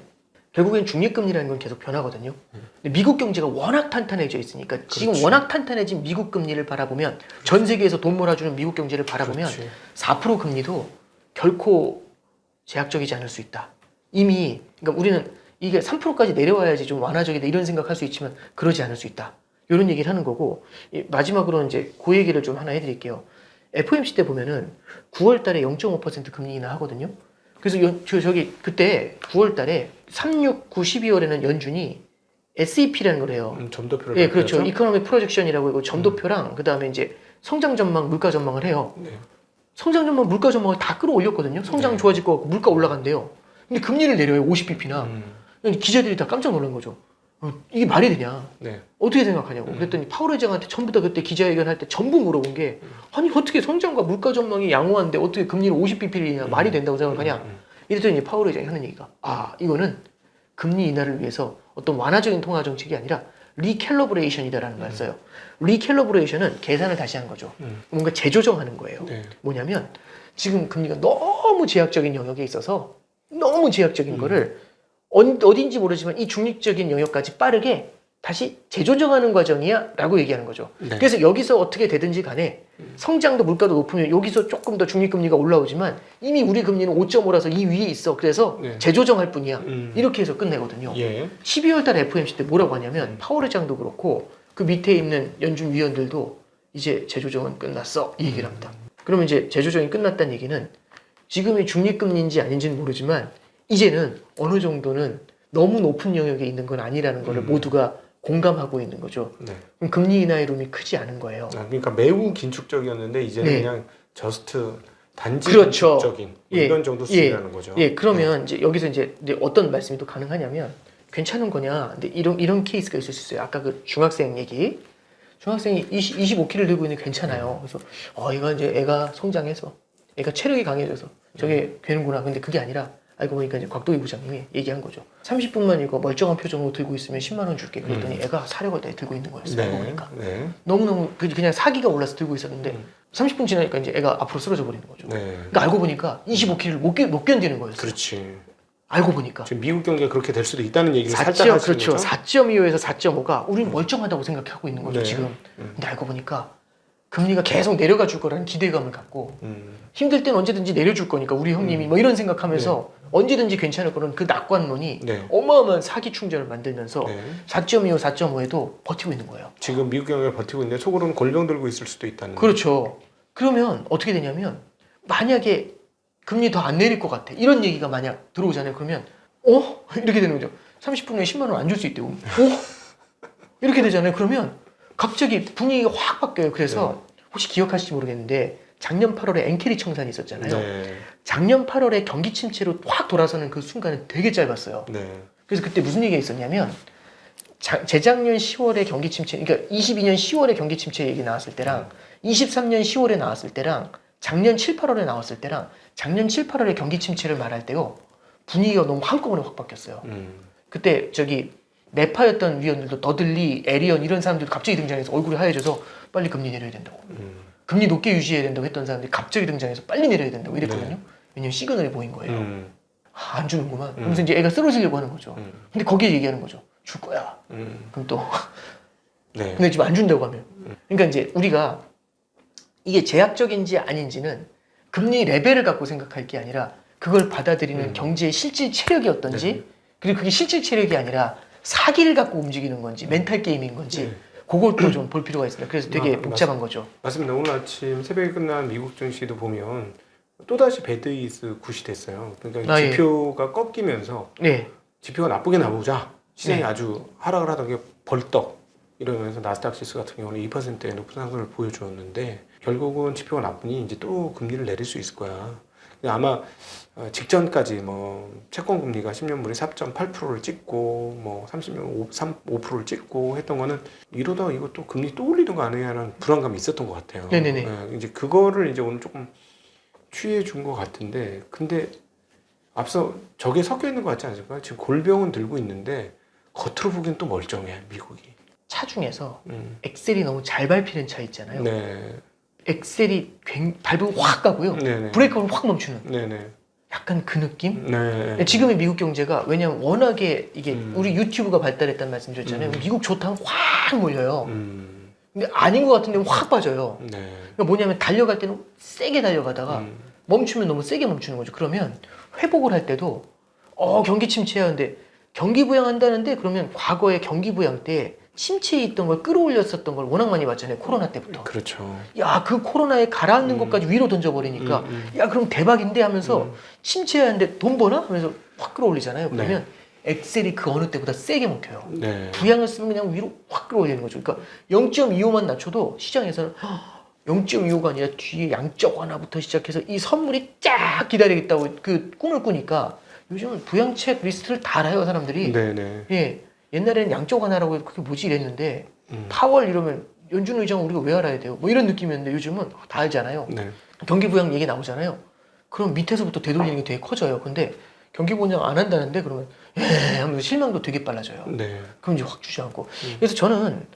결국엔 중립금리라는 건 계속 변하거든요. 근데 미국 경제가 워낙 탄탄해져 있으니까 지금 그렇지. 워낙 탄탄해진 미국 금리를 바라보면 전 세계에서 돈 몰아주는 미국 경제를 바라보면 그렇지. 4% 금리도 결코 제약적이지 않을 수 있다. 이미 그러니까 우리는 이게 3%까지 내려와야지 좀 완화적이다 이런 생각할 수 있지만 그러지 않을 수 있다. 이런 얘기를 하는 거고 마지막으로 이제 그 얘기를 좀 하나 해드릴게요. FOMC 때 보면은 9월달에 0.5% 금리 인하 하거든요. 그래서 저기 그때 9월달에 3, 6, 9, 12월에는 연준이 SEP라는 걸 해요. 점도표를 예, 그렇죠. 발표하죠? 이코노믹 프로젝션이라고 이거 점도표랑 그 다음에 이제 성장 전망, 물가 전망을 해요. 네. 성장 전망, 물가 전망을 다 끌어올렸거든요. 성장 네. 좋아질 것 같고 물가 올라간대요. 근데 금리를 내려요. 50bp나. 기자들이 다 깜짝 놀란 거죠. 이게 말이 되냐? 네. 어떻게 생각하냐고. 그랬더니 파월 회장한테 전부 다 그때 기자회견할 때 전부 물어본 게 아니 어떻게 성장과 물가 전망이 양호한데 어떻게 금리를 50bp냐 말이 된다고 생각하냐. 이랬더니 파월 회장이 하는 얘기가 이거는 금리 인하를 위해서 어떤 완화적인 통화 정책이 아니라 리캘러브레이션이다라는 걸 써요. 리캘러브레이션은 계산을 다시 한 거죠. 뭔가 재조정하는 거예요. 네. 뭐냐면 지금 금리가 너무 제약적인 영역에 있어서 너무 제약적인 거를 어딘지 모르지만 이 중립적인 영역까지 빠르게 다시 재조정하는 과정이야 라고 얘기하는 거죠. 네. 그래서 여기서 어떻게 되든지 간에 성장도 물가도 높으면 여기서 조금 더 중립금리가 올라오지만 이미 우리 금리는 5.5라서 이 위에 있어. 그래서 네. 재조정할 뿐이야. 이렇게 해서 끝내거든요. 예. 12월 달 FOMC 때 뭐라고 하냐면 파월 회장도 그렇고 그 밑에 있는 연준 위원들도 이제 재조정은 끝났어 이 얘기를 합니다. 그러면 이제 재조정이 끝났다는 얘기는 지금이 중립금리인지 아닌지는 모르지만 이제는 어느 정도는 너무 높은 영역에 있는 건 아니라는 거를 모두가 공감하고 있는 거죠. 네. 그럼 금리 인하의 룸이 크지 않은 거예요. 그러니까 매우 긴축적이었는데 이제는 네. 그냥 저스트 단지 그렇죠. 긴축적인 예. 이런 정도 수준이라는 거죠. 예, 그러면 이제 여기서 이제 어떤 말씀이 또 가능하냐면 괜찮은 거냐? 근데 이런 케이스가 있을 수 있어요. 아까 그 중학생 얘기. 중학생이 25kg 들고 있는 게 괜찮아요. 그래서 이거 이제 애가 성장해서 애가 체력이 강해져서 저게 되는구나. 근데 그게 아니라 알고 보니까 이제 곽도기 부장님이 얘기한 거죠. 30분만 이거 멀쩡한 표정으로 들고 있으면 10만 원 줄게. 그랬더니 애가 사려고 들고 있는 거였어요. 알고 보니까. 네. 너무너무 그냥 사기가 올라서 들고 있었는데 30분 지나니까 이제 애가 앞으로 쓰러져 버리는 거죠. 네. 그러니까 알고 보니까 25kg를 못 견디는 거였어요. 그렇지. 알고 보니까. 지금 미국 경기가 그렇게 될 수도 있다는 얘기를 4. 살짝 하시는 그렇죠. 거죠? 4.25에서 4.5가 우리는 멀쩡하다고 생각하고 있는 거죠, 네. 지금. 근데 알고 보니까 금리가 계속 내려가 줄 거라는 기대감을 갖고 힘들 땐 언제든지 내려줄 거니까 우리 형님이 뭐 이런 생각하면서 언제든지 괜찮을 거는 그 낙관론이 네. 어마어마한 사기 충전을 만들면서 네. 4.25, 4.5에도 버티고 있는 거예요. 지금 미국 경기가 버티고 있는데 속으로는 골병 들고 있을 수도 있다는. 그렇죠. 그러면 어떻게 되냐면 만약에 금리 더 안 내릴 것 같아. 이런 얘기가 만약 들어오잖아요. 그러면 이렇게 되는 거죠. 30분 후에 10만 원 안 줄 수 있대요. 이렇게 되잖아요. 그러면 갑자기 분위기가 확 바뀌어요. 그래서 혹시 기억하실지 모르겠는데 작년 8월에 엔캐리 청산이 있었잖아요. 네. 작년 8월에 경기 침체로 확 돌아서는 그 순간은 되게 짧았어요. 네. 그래서 그때 무슨 얘기가 있었냐면 재작년 10월에 경기 침체, 그러니까 22년 10월에 경기 침체 얘기 나왔을 때랑 23년 10월에 나왔을 때랑 작년 7, 8월에 나왔을 때랑 작년 7, 8월에 경기 침체를 말할 때요. 분위기가 너무 한꺼번에 확 바뀌었어요. 그때 저기 매파였던 위원들도 더들리, 에리언 이런 사람들도 갑자기 등장해서 얼굴이 하얘져서 빨리 금리 내려야 된다고. 금리 높게 유지해야 된다고 했던 사람들이 갑자기 등장해서 빨리 내려야 된다고 이랬거든요. 네. 왜냐면 시그널이 보인 거예요. 안 주는구만. 그러면서 이제 애가 쓰러지려고 하는 거죠. 근데 거기에 얘기하는 거죠. 줄 거야. 그럼 또 네. 근데 지금 안 준다고 하면. 그러니까 이제 우리가 이게 제약적인지 아닌지는 금리 레벨을 갖고 생각할 게 아니라 그걸 받아들이는 경제의 실질 체력이 어떤지 그리고 그게 실질 체력이 아니라 사기를 갖고 움직이는 건지 멘탈 게임인 건지 그것도 좀 볼 필요가 있습니다. 그래서 되게 복잡한 거죠. 맞습니다. 오늘 아침 새벽에 끝난 미국 증시도 보면 또다시 배드이스 굿이 됐어요. 그러니까 지표가 꺾이면서 네. 지표가 나쁘게 나보자 시장이 네. 아주 하락을 하던 게 벌떡 이러면서 나스닥 지수 같은 경우는 2%의 높은 상승을 보여주었는데 결국은 지표가 나쁘니 이제 또 금리를 내릴 수 있을 거야. 근데 아마 직전까지 뭐 채권 금리가 10년물이 4.8%를 찍고 뭐 30년 5%를 찍고 했던 거는 이러다가 이거 또 금리 또 올리는 거 아니냐는 불안감이 있었던 것 같아요. 네네네. 네, 이제 그거를 이제 오늘 조금 취해 준 것 같은데 근데 앞서 저게 섞여 있는 것 같지 않습니까? 지금 골병은 들고 있는데 겉으로 보기엔 또 멀쩡해 미국이. 차 중에서 엑셀이 너무 잘 밟히는 차 있잖아요. 네. 엑셀이 밟으면 확 가고요. 네네. 브레이크는 확 멈추는. 네네. 약간 그 느낌? 네. 지금의 미국 경제가 왜냐면 워낙에 이게 우리 유튜브가 발달했다는 말씀 드렸잖아요. 미국 좋다면 확 몰려요. 근데 아닌 것 같은데 확 빠져요. 네. 그러니까 뭐냐면 달려갈 때는 세게 달려가다가 멈추면 너무 세게 멈추는 거죠. 그러면 회복을 할 때도 경기 침체하는데 경기 부양한다는데 그러면 과거에 경기 부양 때 침체에 있던 걸 끌어올렸었던 걸 워낙 많이 봤잖아요. 코로나 때부터. 그렇죠. 야, 그 코로나에 가라앉는 것까지 위로 던져버리니까 야, 그럼 대박인데 하면서 침체하는데 돈 버나? 하면서 확 끌어올리잖아요. 그러면 엑셀이 그 어느 때보다 세게 먹혀요. 네. 부양을 쓰면 그냥 위로 확 끌어올리는 거죠. 그러니까 0.25만 낮춰도 시장에서는 0.25가 아니라 뒤에 양적 완화부터 시작해서 이 선물이 쫙 기다리겠다고 그 꿈을 꾸니까 요즘은 부양책 리스트를 다 알아요, 사람들이. 네네. 예. 옛날에는 양적 완화라고 해도 그게 뭐지 이랬는데 파월 이러면 연준 의장 우리가 왜 알아야 돼요? 뭐 이런 느낌이었는데 요즘은 다 알잖아요. 네. 경기 부양 얘기 나오잖아요. 그럼 밑에서부터 되돌리는 게 되게 커져요. 근데 경기 부양 안 한다는데 그러면 하면서 실망도 되게 빨라져요. 네. 그럼 이제 확 주저앉고. 그래서 저는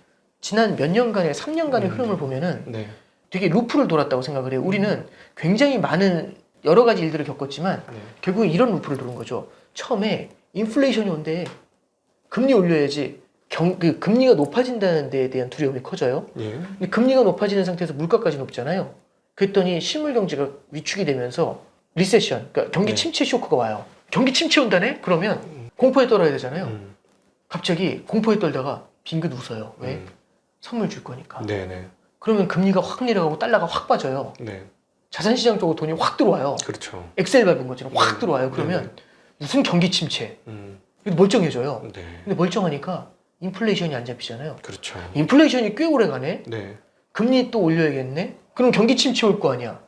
지난 몇 년간의 3년간의 흐름을 보면은 네. 되게 루프를 돌았다고 생각을 해요. 우리는 굉장히 많은 여러 가지 일들을 겪었지만 네. 결국에 이런 루프를 도는 거죠. 처음에 인플레이션이 온대. 금리 올려야지. 그 금리가 높아진다는 데에 대한 두려움이 커져요. 예. 근데 금리가 높아지는 상태에서 물가까지 높잖아요. 그랬더니 실물 경제가 위축이 되면서 리세션, 그러니까 경기 네. 침체 쇼크가 와요. 경기 침체 온다네? 그러면 공포에 떨어야 되잖아요. 갑자기 공포에 떨다가 빙긋 웃어요. 왜? 선물 줄 거니까. 네네. 그러면 금리가 확 내려가고 달러가 확 빠져요. 네. 자산시장 쪽으로 돈이 확 들어와요. 그렇죠. 엑셀 밟은 것처럼 확 네. 들어와요. 그러면 무슨 경기 침체? 음. 멀쩡해져요. 네. 근데 멀쩡하니까 인플레이션이 안 잡히잖아요. 그렇죠. 인플레이션이 꽤 오래 가네? 네. 금리 또 올려야겠네? 그럼 경기 침체 올 거 아니야.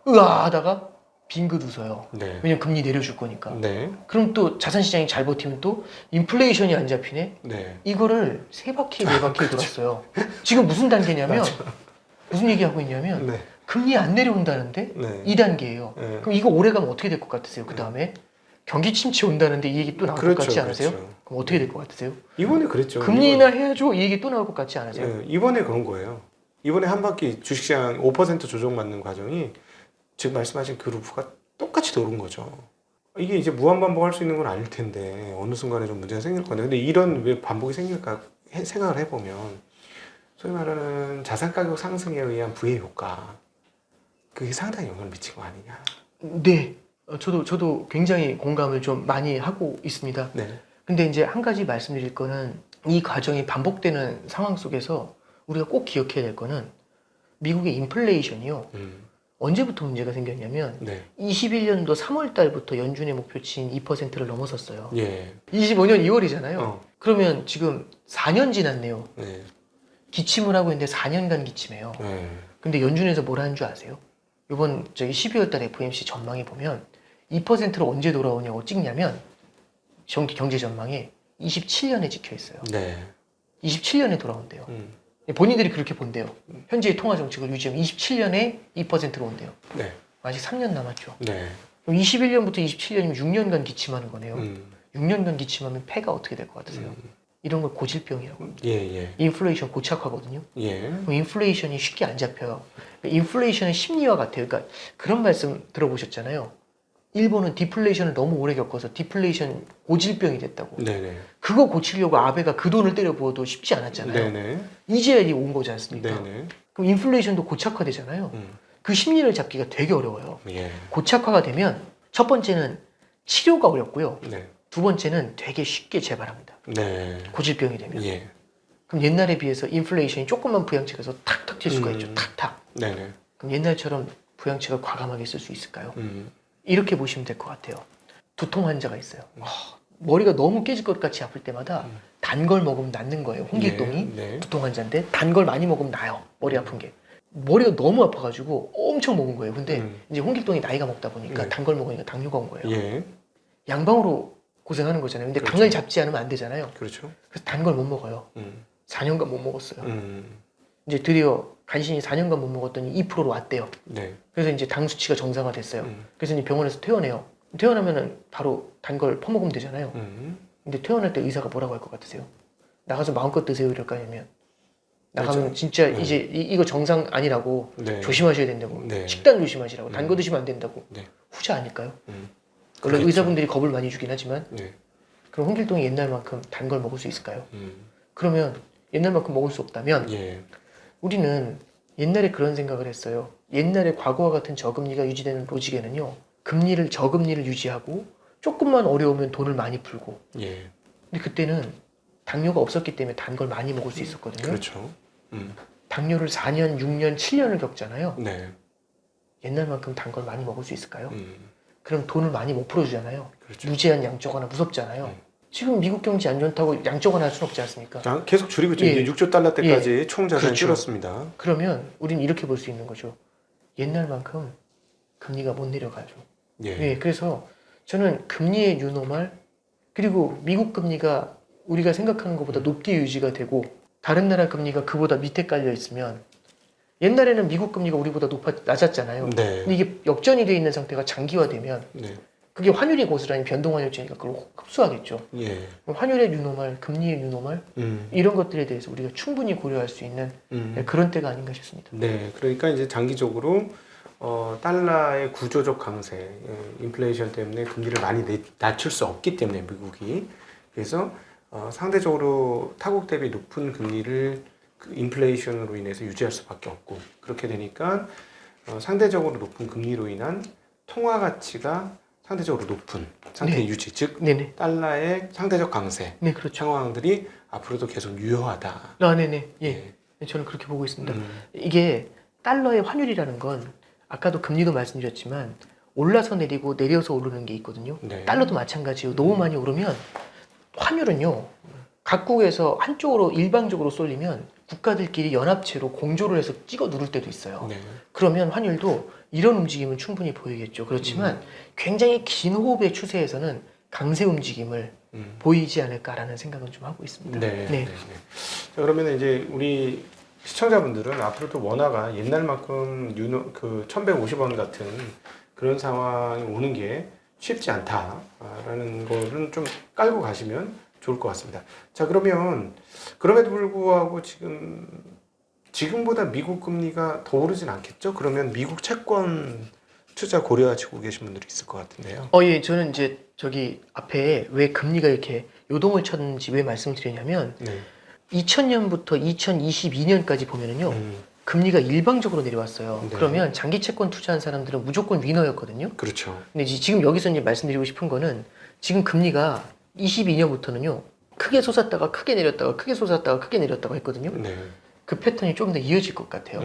으아 하다가 빙긋 웃어요. 네. 왜냐면 금리 내려줄 거니까. 네. 그럼 또 자산시장이 잘 버티면 또 인플레이션이 안 잡히네? 네. 이거를 세 바퀴, 네 바퀴 돌았어요. 지금 무슨 단계냐면 무슨 얘기하고 있냐면 네. 금리 안 내려온다는데 네. 2단계예요. 네. 그럼 이거 오래 가면 어떻게 될 것 같으세요? 그 다음에 경기 침체 온다는데 이 얘기 또 나올 것 같지 않으세요? 그렇죠. 그럼 어떻게 될 것 같으세요? 이번에 그랬죠. 금리 인하 해야죠. 이 얘기 또 나올 것 같지 않으세요? 네, 이번에 그런 거예요. 이번에 한 바퀴 주식시장 5% 조정받는 과정이 지금 말씀하신 그 루프가 똑같이 도는 거죠. 이게 이제 무한반복할 수 있는 건 아닐 텐데 어느 순간에 좀 문제가 생길 건데 근데 이런 왜 반복이 생길까 생각을 해보면 소위 말하는 자산 가격 상승에 의한 부의 효과 그게 상당히 영향을 미친 거 아니냐. 네. 저도 굉장히 공감을 좀 많이 하고 있습니다. 네. 근데 이제 한 가지 말씀드릴 거는 이 과정이 반복되는 상황 속에서 우리가 꼭 기억해야 될 거는 미국의 인플레이션이요. 언제부터 문제가 생겼냐면 네. 21년도 3월 달부터 연준의 목표치인 2%를 넘어섰어요. 예. 25년 2월이잖아요. 어. 그러면 지금 4년 지났네요. 네. 기침을 하고 있는데 4년간 기침해요. 네. 근데 연준에서 뭘 하는 줄 아세요? 이번 저기 12월 달 FOMC 전망에 보면 2%로 언제 돌아오냐고 찍냐면 경제 전망에 27년에 찍혀 있어요. 네. 27년에 돌아온대요. 본인들이 그렇게 본대요. 현재의 통화 정책을 유지하면 27년에 2%로 온대요. 네. 아직 3년 남았죠. 네. 그럼 21년부터 27년이면 6년간 기침하는 거네요. 6년간 기침하면 폐가 어떻게 될 것 같으세요? 이런 걸 고질병이라고 합니다. 예, 예. 인플레이션 고착화거든요. 예. 그럼 인플레이션이 쉽게 안 잡혀요. 인플레이션은 심리와 같아요. 그러니까 그런 말씀 들어보셨잖아요. 일본은 디플레이션을 너무 오래 겪어서 디플레이션 고질병이 됐다고. 네네. 그거 고치려고 아베가 그 돈을 때려 부어도 쉽지 않았잖아요. 네네. 이제야 온 거지 않습니까? 네네. 그럼 인플레이션도 고착화되잖아요. 그 심리를 잡기가 되게 어려워요. 예. 고착화가 되면 첫 번째는 치료가 어렵고요. 네. 두 번째는 되게 쉽게 재발합니다. 네. 고질병이 되면. 예. 그럼 옛날에 비해서 인플레이션이 조금만 부양책에서 탁탁 튈 수가 있죠. 탁탁. 네네. 그럼 옛날처럼 부양책을 과감하게 쓸 수 있을까요? 이렇게 보시면 될 것 같아요. 두통 환자가 있어요. 머리가 너무 깨질 것 같이 아플 때마다 단 걸 먹으면 낫는 거예요. 홍길동이 예, 네. 두통 환자인데 단 걸 많이 먹으면 나요. 머리 아픈 게. 머리가 너무 아파가지고 엄청 먹은 거예요. 근데 이제 홍길동이 나이가 먹다 보니까 네. 단 걸 먹으니까 당뇨가 온 거예요. 예. 양방으로 고생하는 거잖아요. 근데 그렇죠. 당을 잡지 않으면 안 되잖아요. 그렇죠. 그래서 단 걸 못 먹어요. 4년간 못 먹었어요. 이제 드디어 간신히 4년간 못 먹었더니 2%로 왔대요. 네. 그래서 이제 당 수치가 정상화됐어요. 그래서 이제 병원에서 퇴원해요. 퇴원하면은 바로 단 걸 퍼먹으면 되잖아요. 근데 퇴원할 때 의사가 뭐라고 할 것 같으세요? 나가서 마음껏 드세요 이럴 거 아니면 나가면 그렇죠. 진짜 이제 이거 정상 아니라고 네. 조심하셔야 된다고 네. 식단 조심하시라고 단 거 드시면 안 된다고 네. 후자 아닐까요? 물론 그렇죠. 의사분들이 겁을 많이 주긴 하지만 네. 그럼 홍길동이 옛날만큼 단 걸 먹을 수 있을까요? 그러면 옛날만큼 먹을 수 없다면 예. 우리는 옛날에 그런 생각을 했어요. 옛날에 과거와 같은 저금리가 유지되는 로직에는요. 저금리를 유지하고 조금만 어려우면 돈을 많이 풀고 예. 근데 그때는 당뇨가 없었기 때문에 단 걸 많이 먹을 수 있었거든요. 그렇죠. 당뇨를 4년, 6년, 7년을 겪잖아요. 네. 옛날만큼 단 걸 많이 먹을 수 있을까요? 음. 그럼 돈을 많이 못 풀어주잖아요. 그렇죠. 무제한 양적 완화 무섭잖아요. 지금 미국 경제 안 좋다고 양적 완화 할 수는 없지 않습니까? 아, 계속 줄이고 있죠. 예. 이제 6조 달러 때까지 총 자산이 그렇죠. 줄었습니다. 그러면 우리는 이렇게 볼 수 있는 거죠. 옛날만큼 금리가 못 내려가죠. 예. 네, 그래서 저는 금리의 유노말 그리고 미국 금리가 우리가 생각하는 것보다 높게 유지가 되고 다른 나라 금리가 그보다 밑에 깔려 있으면 옛날에는 미국 금리가 우리보다 낮았잖아요. 네. 근데 이게 역전이 돼 있는 상태가 장기화되면 네. 그게 환율이 고스란히 변동환율제니까 그걸 흡수하겠죠. 예. 그럼 환율의 뉴노멀, 금리의 뉴노멀 이런 것들에 대해서 우리가 충분히 고려할 수 있는 그런 때가 아닌가 싶습니다. 네. 그러니까 이제 장기적으로 달러의 구조적 강세, 인플레이션 때문에 금리를 많이 낮출 수 없기 때문에 미국이 그래서 상대적으로 타국 대비 높은 금리를 그 인플레이션으로 인해서 유지할 수밖에 없고 그렇게 되니까 상대적으로 높은 금리로 인한 통화 가치가 상대적으로 높은 상태 네. 유지, 즉 네네. 달러의 상대적 강세 네, 그렇죠. 상황들이 앞으로도 계속 유효하다. 아, 네네. 예. 네. 저는 그렇게 보고 있습니다. 음. 이게 달러의 환율이라는 건 아까도 금리도 말씀드렸지만 올라서 내리고 내려서 오르는 게 있거든요. 네. 달러도 마찬가지예요. 너무 많이 오르면 환율은요. 각국에서 한쪽으로 일방적으로 쏠리면 국가들끼리 연합체로 공조를 해서 찍어 누를 때도 있어요. 네. 그러면 환율도 이런 움직임은 충분히 보이겠죠. 그렇지만 굉장히 긴 호흡의 추세에서는 강세 움직임을 보이지 않을까라는 생각은 좀 하고 있습니다. 네. 네. 자, 그러면 이제 우리 시청자분들은 앞으로도 원화가 옛날만큼 1150원 같은 그런 상황이 오는 게 쉽지 않다라는 거는 좀 깔고 가시면 좋을 것 같습니다. 자, 그러면 그럼에도 불구하고 지금보다 미국 금리가 더 오르진 않겠죠? 그러면 미국 채권 투자 고려하시고 계신 분들이 있을 것 같은데요. 예, 저는 이제 저기 앞에 왜 금리가 이렇게 요동을 쳤는지 왜 말씀드리냐면 네. 2000년부터 2022년까지 보면은요. 금리가 일방적으로 내려왔어요. 네. 그러면 장기 채권 투자한 사람들은 무조건 위너였거든요. 그렇죠. 근데 지금 여기서 이제 말씀드리고 싶은 거는 지금 금리가 22년부터는요. 크게 솟았다가 크게 내렸다가 크게 솟았다가 크게 내렸다가 했거든요. 네. 그 패턴이 좀 더 이어질 것 같아요.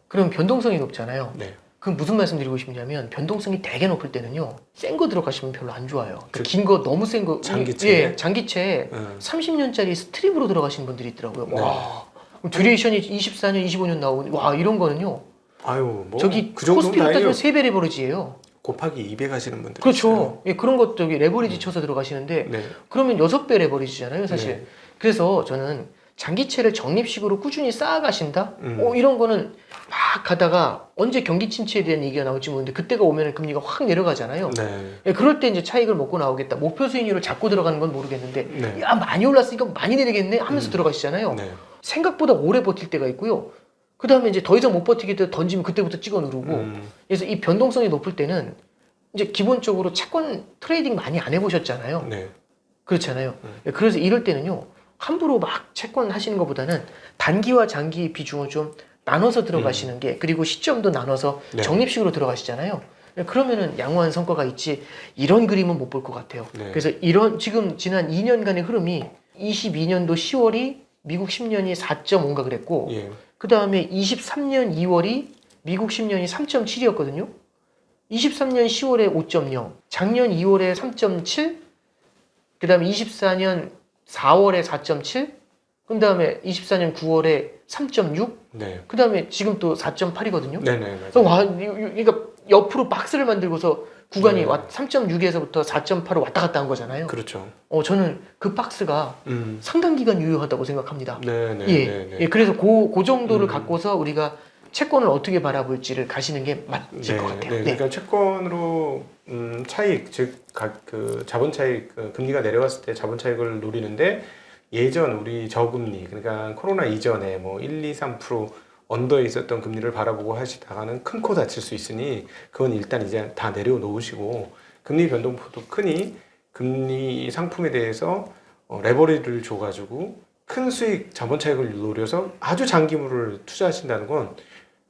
그럼 변동성이 높잖아요. 네. 그럼 무슨 말씀 드리고 싶냐면 변동성이 되게 높을 때는요. 센 거 들어가시면 별로 안 좋아요. 긴 거 너무 센 거. 장기채? 예, 장기채 30년짜리 스트립으로 들어가시는 분들이 있더라고요. 네. 와. 듀레이션이 24년, 25년 나오고 와 이런 거는요. 아유, 뭐 저기 그 정도면 코스피로 다행이에요. 따지면 3배 레버리지예요. 곱하기 200 하시는 분들 그렇죠. 예, 그런 것 저기 레버리지 쳐서 들어가시는데 네. 그러면 6배 레버리지잖아요, 사실. 네. 그래서 저는 장기채를 적립식으로 꾸준히 쌓아가신다? 음. 이런 거는 막 가다가 언제 경기 침체에 대한 얘기가 나올지 모르는데 그때가 오면 금리가 확 내려가잖아요. 네. 예, 그럴 때 이제 차익을 먹고 나오겠다. 목표 수익률을 잡고 들어가는 건 모르겠는데 네. 야, 많이 올랐으니까 많이 내리겠네 하면서 들어가시잖아요. 네. 생각보다 오래 버틸 때가 있고요. 그 다음에 이제 더 이상 못 버티게 돼 던지면 그때부터 찍어 누르고 그래서 이 변동성이 높을 때는 이제 기본적으로 채권 트레이딩 많이 안 해보셨잖아요. 네. 그렇잖아요. 그래서 이럴 때는요. 함부로 막 채권 하시는 것보다는 단기와 장기 비중을 좀 나눠서 들어가시는 게 그리고 시점도 나눠서 네. 적립식으로 들어가시잖아요. 그러면은 양호한 성과가 있지 이런 그림은 못 볼 것 같아요. 네. 그래서 이런 지금 지난 2년간의 흐름이 22년도 10월이 미국 10년이 4.5인가 그랬고 예. 그 다음에 23년 2월이 미국 10년이 3.7이었거든요. 23년 10월에 5.0, 작년 2월에 3.7, 그 다음에 24년 4월에 4.7, 그 다음에 24년 9월에 3.6, 네. 그 다음에 지금 또 4.8이거든요. 네네. 맞아요. 그러니까 옆으로 박스를 만들고서 구간이 네. 3.6에서부터 4.8로 왔다 갔다 한 거잖아요. 그렇죠. 저는 그 박스가 상당 기간 유효하다고 생각합니다. 네네. 예, 네네. 예, 그래서 그 정도를 갖고서 우리가 채권을 어떻게 바라볼지를 가시는 게 맞을 것 같아요. 네. 그러니까 채권으로 차익, 즉 각 그 자본 차익 금리가 내려갔을 때 자본 차익을 노리는데 예전 우리 저금리 그러니까 코로나 이전에 뭐 1, 2, 3% 언더에 있었던 금리를 바라보고 하시다가는 큰 코 다칠 수 있으니 그건 일단 이제 다 내려놓으시고 금리 변동폭도 크니 금리 상품에 대해서 레버리지를 줘가지고 큰 수익 자본 차익을 노려서 아주 장기물을 투자하신다는 건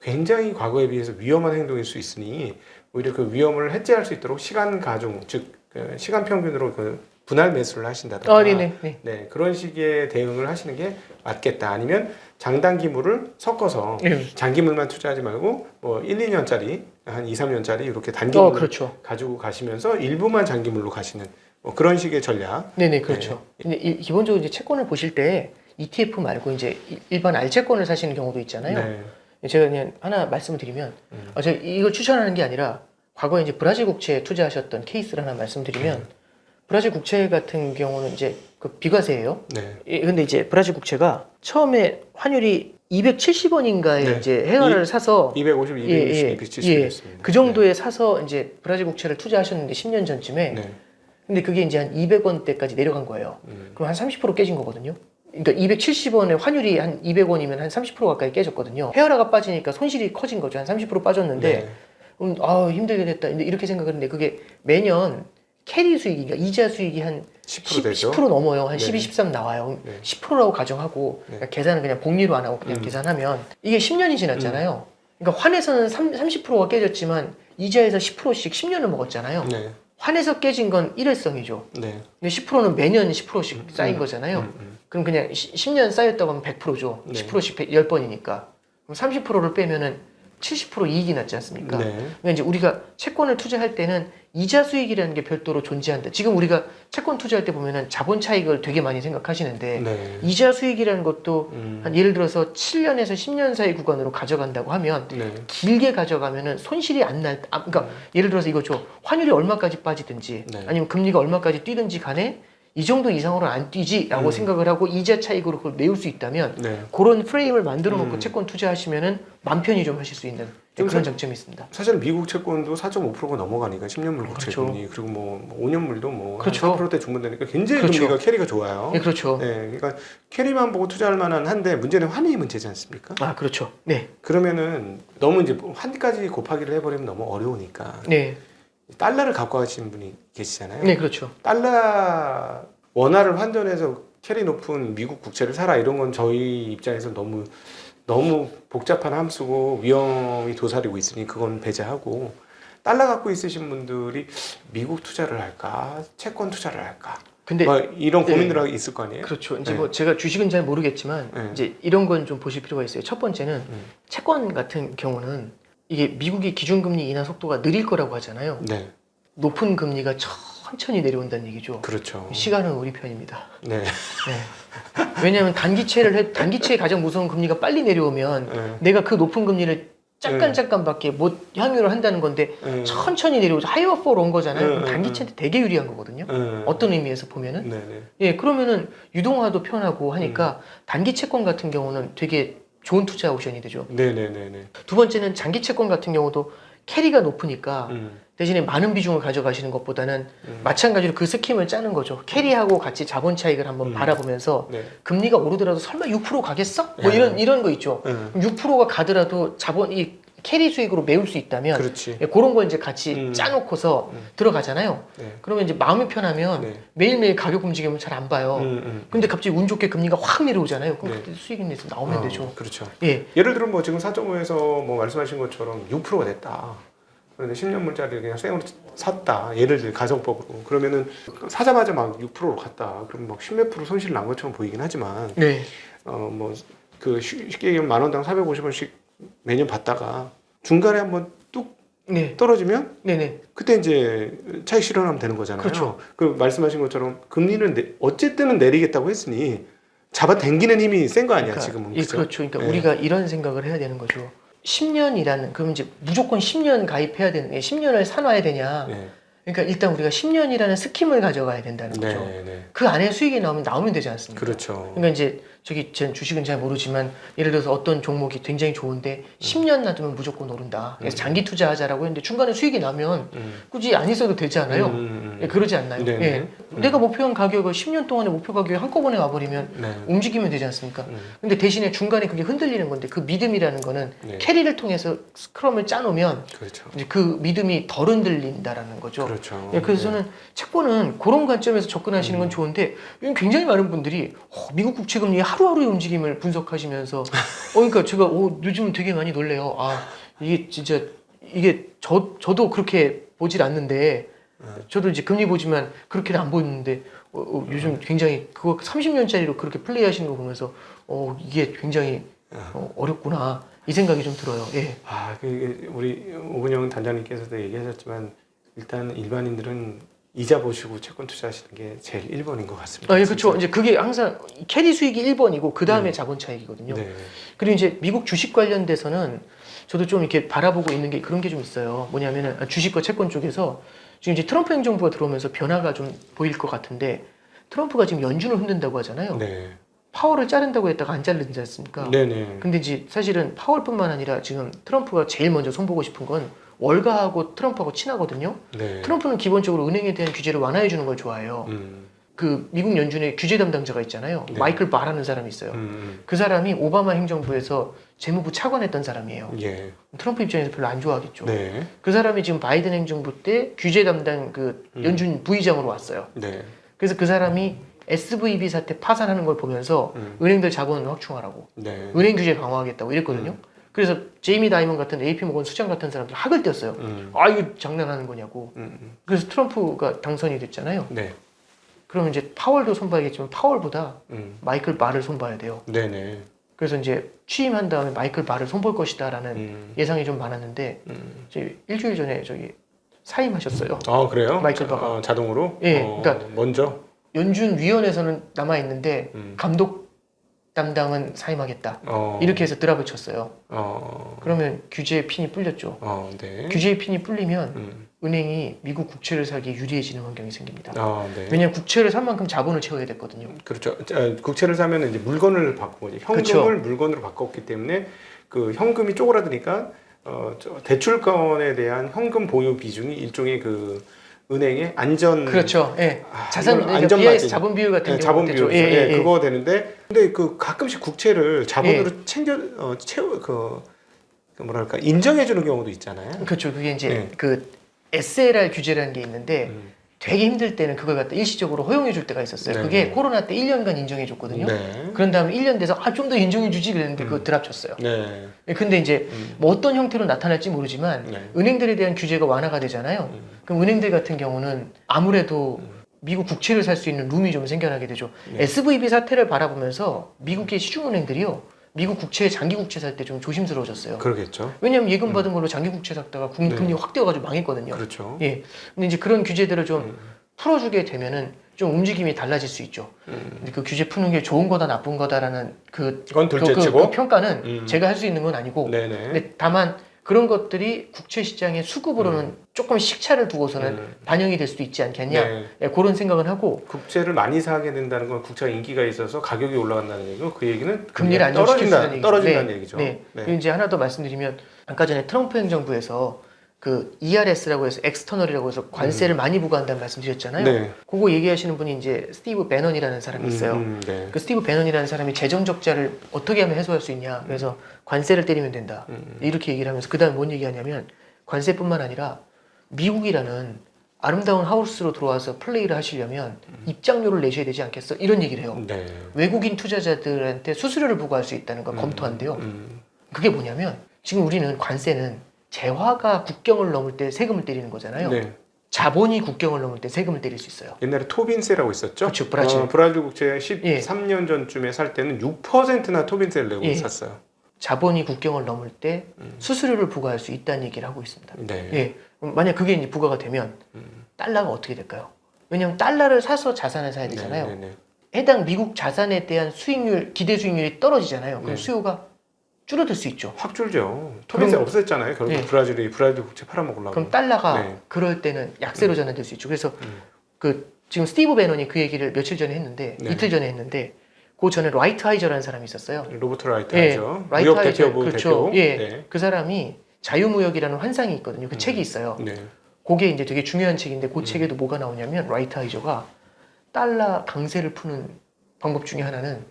굉장히 과거에 비해서 위험한 행동일 수 있으니 오히려 그 위험을 해제할 수 있도록 시간 가중 즉 시간 평균으로 그 분할 매수를 하신다든가 네네. 네, 그런 식의 대응을 하시는 게 맞겠다. 아니면 장단기물을 섞어서 장기물만 투자하지 말고 뭐 1, 2년짜리 한 2, 3년짜리 이렇게 단기물 그렇죠. 가지고 가시면서 일부만 장기물로 가시는 뭐 그런 식의 전략. 네네, 그렇죠. 근데 기본적으로 이제 채권을 보실 때 ETF 말고 이제 일반 알채권을 사시는 경우도 있잖아요. 네. 제가 그냥 하나 말씀을 드리면, 제가 이걸 추천하는 게 아니라 과거에 이제 브라질 국채에 투자하셨던 케이스를 하나 말씀드리면, 브라질 국채 같은 경우는 이제 그 비과세예요. 네. 근데 이제 브라질 국채가 처음에 환율이 270원인가에 네. 이제 헤어를 사서 250, 260, 270 됐습니다. 그 정도에 사서 이제 브라질 국채를 투자하셨는데 10년 전쯤에. 네. 근데 그게 이제 한 200원대까지 내려간 거예요. 그럼 한 30% 깨진 거거든요. 그러니까 270원에 환율이 한 200원이면 한 30% 가까이 깨졌거든요. 헤어라가 빠지니까 손실이 커진 거죠. 한 30% 빠졌는데 네. 힘들게 됐다. 근데 이렇게 생각했는데 그게 매년 캐리 수익이, 그러니까 이자 수익이 한 10% 되죠. 10% 넘어요. 한 네. 12, 13 나와요. 네. 10%라고 가정하고 네. 그러니까 계산은 그냥 복리로 안 하고 그냥 계산하면 이게 10년이 지났잖아요. 그러니까 환에서는 30%가 깨졌지만 이자에서 10%씩 10년을 먹었잖아요. 네. 환에서 깨진 건 일회성이죠. 네. 근데 10%는 매년 10%씩 쌓인 거잖아요. 그럼 그냥 10년 쌓였다고 하면 100%죠. 네. 10%씩 10번이니까. 그럼 30%를 빼면은 70% 이익이 났지 않습니까? 네. 그러니까 이제 우리가 채권을 투자할 때는 이자 수익이라는 게 별도로 존재한다. 지금 우리가 채권 투자할 때 보면은 자본 차익을 되게 많이 생각하시는데 네. 이자 수익이라는 것도 한 예를 들어서 7년에서 10년 사이 구간으로 가져간다고 하면 네. 길게 가져가면은 손실이 안 날, 그러니까 예를 들어서 이거죠. 환율이 얼마까지 빠지든지 네. 아니면 금리가 얼마까지 뛰든지 간에 이 정도 이상으로 안 뛰지라고 생각을 하고 이자 차익으로 그걸 메울 수 있다면 네. 그런 프레임을 만들어 놓고 채권 투자하시면은 맘 편히 좀 하실 수 있는 그런 장점이 있습니다. 사실 미국 채권도 4.5%가 넘어가니까 10년물 국채 그렇죠. 금리 그리고 뭐 5년물도 뭐 그렇죠. 4%대 중반되니까 굉장히 그렇죠. 금리가 캐리가 좋아요. 네, 그렇죠. 네, 그러니까 캐리만 보고 투자할 만한 한데 문제는 환이 문제지 않습니까? 아, 그렇죠. 네. 그러면은 너무 이제 환까지 곱하기를 해버리면 너무 어려우니까 네. 달러를 갖고 가시는 분이 계시잖아요. 네, 그렇죠. 달러 원화를 환전해서 캐리 높은 미국 국채를 사라 이런 건 저희 입장에서 너무 복잡한 함수고 위험이 도사리고 있으니 그건 배제하고 달러 갖고 있으신 분들이 미국 투자를 할까 채권 투자를 할까 근데 뭐 이런 네. 고민들이 있을 거 아니에요? 그렇죠. 이제 네. 뭐 제가 주식은 잘 모르겠지만 네. 이제 이런 건 좀 보실 필요가 있어요. 첫 번째는 채권 같은 경우는 이게 미국의 기준금리 인하 속도가 느릴 거라고 하잖아요. 네, 높은 금리가 천천히 내려온다는 얘기죠. 그렇죠. 시간은 우리 편입니다. 네, 네. 왜냐하면 단기채의 가장 무서운 금리가 빨리 내려오면 네. 내가 그 높은 금리를 잠깐밖에 못 향유를 한다는 건데 네. 천천히 내려오죠. 하이어 포로 온 거잖아요. 그럼 네. 단기채한테 되게 유리한 거거든요. 어떤 의미에서 보면은 네, 네. 예, 그러면은 유동화도 편하고 하니까 단기 채권 같은 경우는 되게 좋은 투자 옵션이 되죠. 네, 네, 네, 네. 두 번째는 장기 채권 같은 경우도 캐리가 높으니까 대신에 많은 비중을 가져가시는 것보다는 마찬가지로 그 스킴을 짜는 거죠. 캐리하고 같이 자본 차익을 한번 바라보면서 네. 금리가 오르더라도 설마 6% 가겠어? 뭐 네. 이런 거 있죠. 네. 6%가 가더라도 자본이 캐리 수익으로 메울 수 있다면 그렇지. 예, 그런 걸 이제 같이 짜놓고서 들어가잖아요. 네. 그러면 이제 마음이 편하면 네. 매일매일 가격 움직임을 잘 안 봐요. 근데 갑자기 운 좋게 금리가 확 내려오잖아요. 그럼 네. 그때 수익이 내서 나오면 되죠. 그렇죠. 예, 예를 들어 뭐 지금 4.5에서 뭐 말씀하신 것처럼 6%가 됐다. 그런데 10년물짜리를 그냥 생으로 샀다. 예를 들어 가정법으로. 그러면은 사자마자 막 6%로 갔다. 그럼 막 10몇 프로 손실 난 것처럼 보이긴 하지만 네, 뭐 그 쉽게 얘기하면 만 원당 450원씩 매년 받다가 중간에 한번 뚝 네, 떨어지면 네네. 그때 이제 차익 실현하면 되는 거잖아요. 그렇죠. 그 말씀하신 것처럼 금리는 어쨌든 내리겠다고 했으니 잡아 당기는 힘이 센 거 아니야 지금은. 예, 그렇죠. 그러니까 네. 우리가 이런 생각을 해야 되는 거죠. 10년이라는 그럼 이제 무조건 10년 가입해야 되는 게 10년을 사놔야 되냐? 네. 그러니까 일단 우리가 10년이라는 스킴을 가져가야 된다는 거죠. 네, 네. 그 안에 수익이 나오면 되지 않습니까? 그렇죠. 그러니까 이제 전 주식은 잘 모르지만 예를 들어서 어떤 종목이 굉장히 좋은데 10년 놔두면 무조건 오른다. 그래서 장기 투자하자라고 했는데 중간에 수익이 나면 굳이 안 있어도 되지 않아요? 예, 그러지 않나요? 네네. 예. 내가 목표한 가격을 10년 동안에 목표 가격이 한꺼번에 와버리면 네. 움직이면 되지 않습니까? 근데 대신에 중간에 그게 흔들리는 건데 그 믿음이라는 거는 네. 캐리를 통해서 스크럼을 짜놓으면 그렇죠. 이제 그 믿음이 덜 흔들린다라는 거죠. 그렇죠. 예, 그래서 저는 채권은 그런 관점에서 접근하시는 건 좋은데 이건 굉장히 많은 분들이 미국 국채 금리 하루하루의 움직임을 분석하시면서 그러니까 제가 요즘 되게 많이 놀래요. 아 이게 진짜 이게 저도 그렇게 보질 않는데 저도 이제 금리 보지만 그렇게는 안 보이는데 요즘 굉장히 그거 30년짜리로 그렇게 플레이하시는 거 보면서 이게 굉장히 어렵구나 이 생각이 좀 들어요. 예. 그 우리 오근영 단장님께서도 얘기하셨지만 일단 일반인들은 이자 보시고 채권 투자하시는 게 제일 1번인 것 같습니다. 예, 그렇죠. 이제 그게 항상 캐리 수익이 1번이고 그 다음에 자본 차익이거든요. 네. 그리고 이제 미국 주식 관련돼서는 저도 좀 이렇게 바라보고 있는 게 그런 게 좀 있어요. 뭐냐면은 주식과 채권 쪽에서 지금 이제 트럼프 행정부가 들어오면서 변화가 좀 보일 것 같은데 트럼프가 지금 연준을 흔든다고 하잖아요. 네. 파월을 자른다고 했다가 안 자르지 않습니까? 네네. 근데 이제 사실은 파월뿐만 아니라 지금 트럼프가 제일 먼저 손보고 싶은 건 월가하고 트럼프하고 친하거든요. 네. 트럼프는 기본적으로 은행에 대한 규제를 완화해 주는 걸 좋아해요. 그 미국 연준의 규제 담당자가 있잖아요. 네. 마이클 바라는 사람이 있어요. 그 사람이 오바마 행정부에서 재무부 차관했던 사람이에요. 예. 트럼프 입장에서 별로 안 좋아하겠죠. 네. 그 사람이 지금 바이든 행정부 때 규제 담당 그 연준 부의장으로 왔어요. 네. 그래서 그 사람이 SVB 사태 파산하는 걸 보면서 은행들 자본을 확충하라고 네. 은행 규제 강화하겠다고 이랬거든요. 그래서 제이미 다이먼 같은 AP 모건 수장 같은 사람들 학을 떼었어요. 아 이거 장난하는 거냐고. 그래서 트럼프가 당선이 됐잖아요. 네. 그러면 이제 파월도 손봐야겠지만 파월보다 마이클 바를 손봐야 돼요. 네네. 그래서 이제 취임한 다음에 마이클 바를 손볼 것이다라는 예상이 좀 많았는데 이제 일주일 전에 저기 사임하셨어요. 아 그래요? 마이클 바가. 자동으로? 예, 그러니까 먼저? 연준 위원회에서는 남아 있는데 감독 담당은 사임하겠다. 이렇게 해서 드랍을 쳤어요. 그러면 규제의 핀이 뿔렸죠. 네. 규제의 핀이 뿔리면 은행이 미국 국채를 사기에 유리해지는 환경이 생깁니다. 네. 왜냐하면 국채를 산 만큼 자본을 채워야 됐거든요. 그렇죠. 국채를 사면 이제 물건을 바꾸고 현금을 그렇죠. 물건으로 바꿨기 때문에 그 현금이 쪼그라드니까 대출권에 대한 현금 보유 비중이 일종의 그 은행의 안전 그렇죠. 예. 자산 이건 그러니까 BIS 자본 비율 같은 경우 자본 됐죠. 비율 그거 되는데 근데 그 가끔씩 국채를 자본으로 채워 그 뭐랄까 인정해 주는 경우도 있잖아요. 그렇죠. 그게 이제 네. 그 SLR 규제라는 게 있는데 되게 힘들 때는 그걸 갖다 일시적으로 허용해 줄 때가 있었어요. 네. 그게 코로나 때 1년간 인정해 줬거든요. 네. 그런 다음에 1년 돼서 좀 더 인정해 주지 그랬는데 그거 드랍 쳤어요. 네. 근데 이제 뭐 어떤 형태로 나타날지 모르지만 네. 은행들에 대한 규제가 완화가 되잖아요. 그럼 은행들 같은 경우는 아무래도 미국 국채를 살 수 있는 룸이 좀 생겨나게 되죠. 네. SVB 사태를 바라보면서 미국의 시중은행들이요. 미국 국채, 장기 국채 살 때 좀 조심스러워졌어요. 그러겠죠. 왜냐하면 예금 받은 걸로 장기 국채 샀다가 금리 확 뛰어가지고 망했거든요. 그렇죠. 예. 근데 이제 그런 규제들을 좀 풀어주게 되면은 좀 움직임이 달라질 수 있죠. 근데 그 규제 푸는 게 좋은 거다 나쁜 거다라는 그건 둘째치고 그 평가는 제가 할 수 있는 건 아니고. 네네. 근데 다만 그런 것들이 국채 시장의 수급으로는 조금 식차를 두고서는 반영이 될 수도 있지 않겠냐. 네. 예, 그런 생각은 하고. 국채를 많이 사게 된다는 건 국채가 인기가 있어서 가격이 올라간다는 얘기고 그 얘기는 금리를 안정시킨다는 얘기죠. 떨어진다는 네. 얘기죠. 네. 그리고 이제 하나 더 말씀드리면 아까 전에 트럼프 행정부에서 그 ERS라고 해서 엑스터널이라고 해서 관세를 많이 부과한다는 말씀드렸잖아요. 네. 그거 얘기하시는 분이 이제 스티브 배넌이라는 사람이 있어요. 네. 그 스티브 배넌이라는 사람이 재정 적자를 어떻게 하면 해소할 수 있냐. 그래서 관세를 때리면 된다. 이렇게 얘기를 하면서 그 다음에 뭔 얘기하냐면 관세뿐만 아니라 미국이라는 아름다운 하우스로 들어와서 플레이를 하시려면 입장료를 내셔야 되지 않겠어? 이런 얘기를 해요. 네. 외국인 투자자들한테 수수료를 부과할 수 있다는 걸 검토한대요. 그게 뭐냐면 지금 우리는 관세는 재화가 국경을 넘을 때 세금을 때리는 거잖아요. 네. 자본이 국경을 넘을 때 세금을 때릴 수 있어요. 옛날에 토빈세라고 있었죠. 그렇죠, 브라질. 브라질 국채 13년 전쯤에 살 때는 6%나 토빈세를 내고 샀어요. 자본이 국경을 넘을 때 수수료를 부과할 수 있다는 얘기를 하고 있습니다. 네. 예. 만약 그게 이제 부과가 되면 달러가 어떻게 될까요? 왜냐하면 달러를 사서 자산을 사야 되잖아요. 네. 해당 미국 자산에 대한 수익률, 기대 수익률이 떨어지잖아요. 그럼 수요가 줄어들 수 있죠. 확 줄죠. 토빈세 없앴잖아요. 결국 네. 브라질 국채 팔아먹으려고. 그럼 달러가 네. 그럴 때는 약세로 전환될 수 있죠. 그래서 그 지금 스티브 배넌이 그 얘기를 며칠 전에 했는데 이틀 전에 했는데 그 전에 라이트 하이저라는 사람이 있었어요. 로버트 라이트 예, 하죠. 라이트 무역 하이저, 대표부 그렇죠. 대표. 예, 네. 그 사람이 자유무역이라는 환상이 있거든요. 그 책이 있어요. 네. 그게 이제 되게 중요한 책인데 그 책에도 뭐가 나오냐면 라이트 하이저가 달러 강세를 푸는 방법 중에 하나는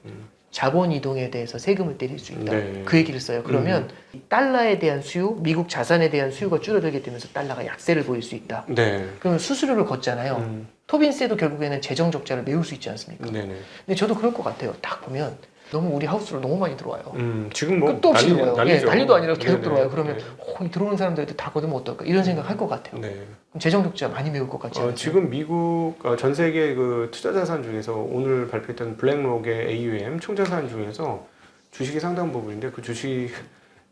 자본 이동에 대해서 세금을 때릴 수 있다. 네. 그 얘기를 써요. 그러면 달러에 대한 수요, 미국 자산에 대한 수요가 줄어들게 되면서 달러가 약세를 보일 수 있다. 네. 그러면 수수료를 걷잖아요. 토빈세도 결국에는 재정 적자를 메울 수 있지 않습니까? 네네. 근데 저도 그럴 것 같아요. 딱 보면 너무 우리 하우스로 너무 많이 들어와요. 지금 뭐 끝도 없이 들어와요. 난리죠. 난리도 아니라 계속 네네. 들어와요. 그러면 네. 이 들어오는 사람들한테 다 걷으면 어떨까? 이런 생각 할 것 같아요. 네. 그럼 재정 적자 많이 메울 것 같지 않아요? 지금 미국 전 세계 그 투자 자산 중에서 오늘 발표했던 블랙록의 AUM 총자산 중에서 주식이 상당 부분인데 그 주식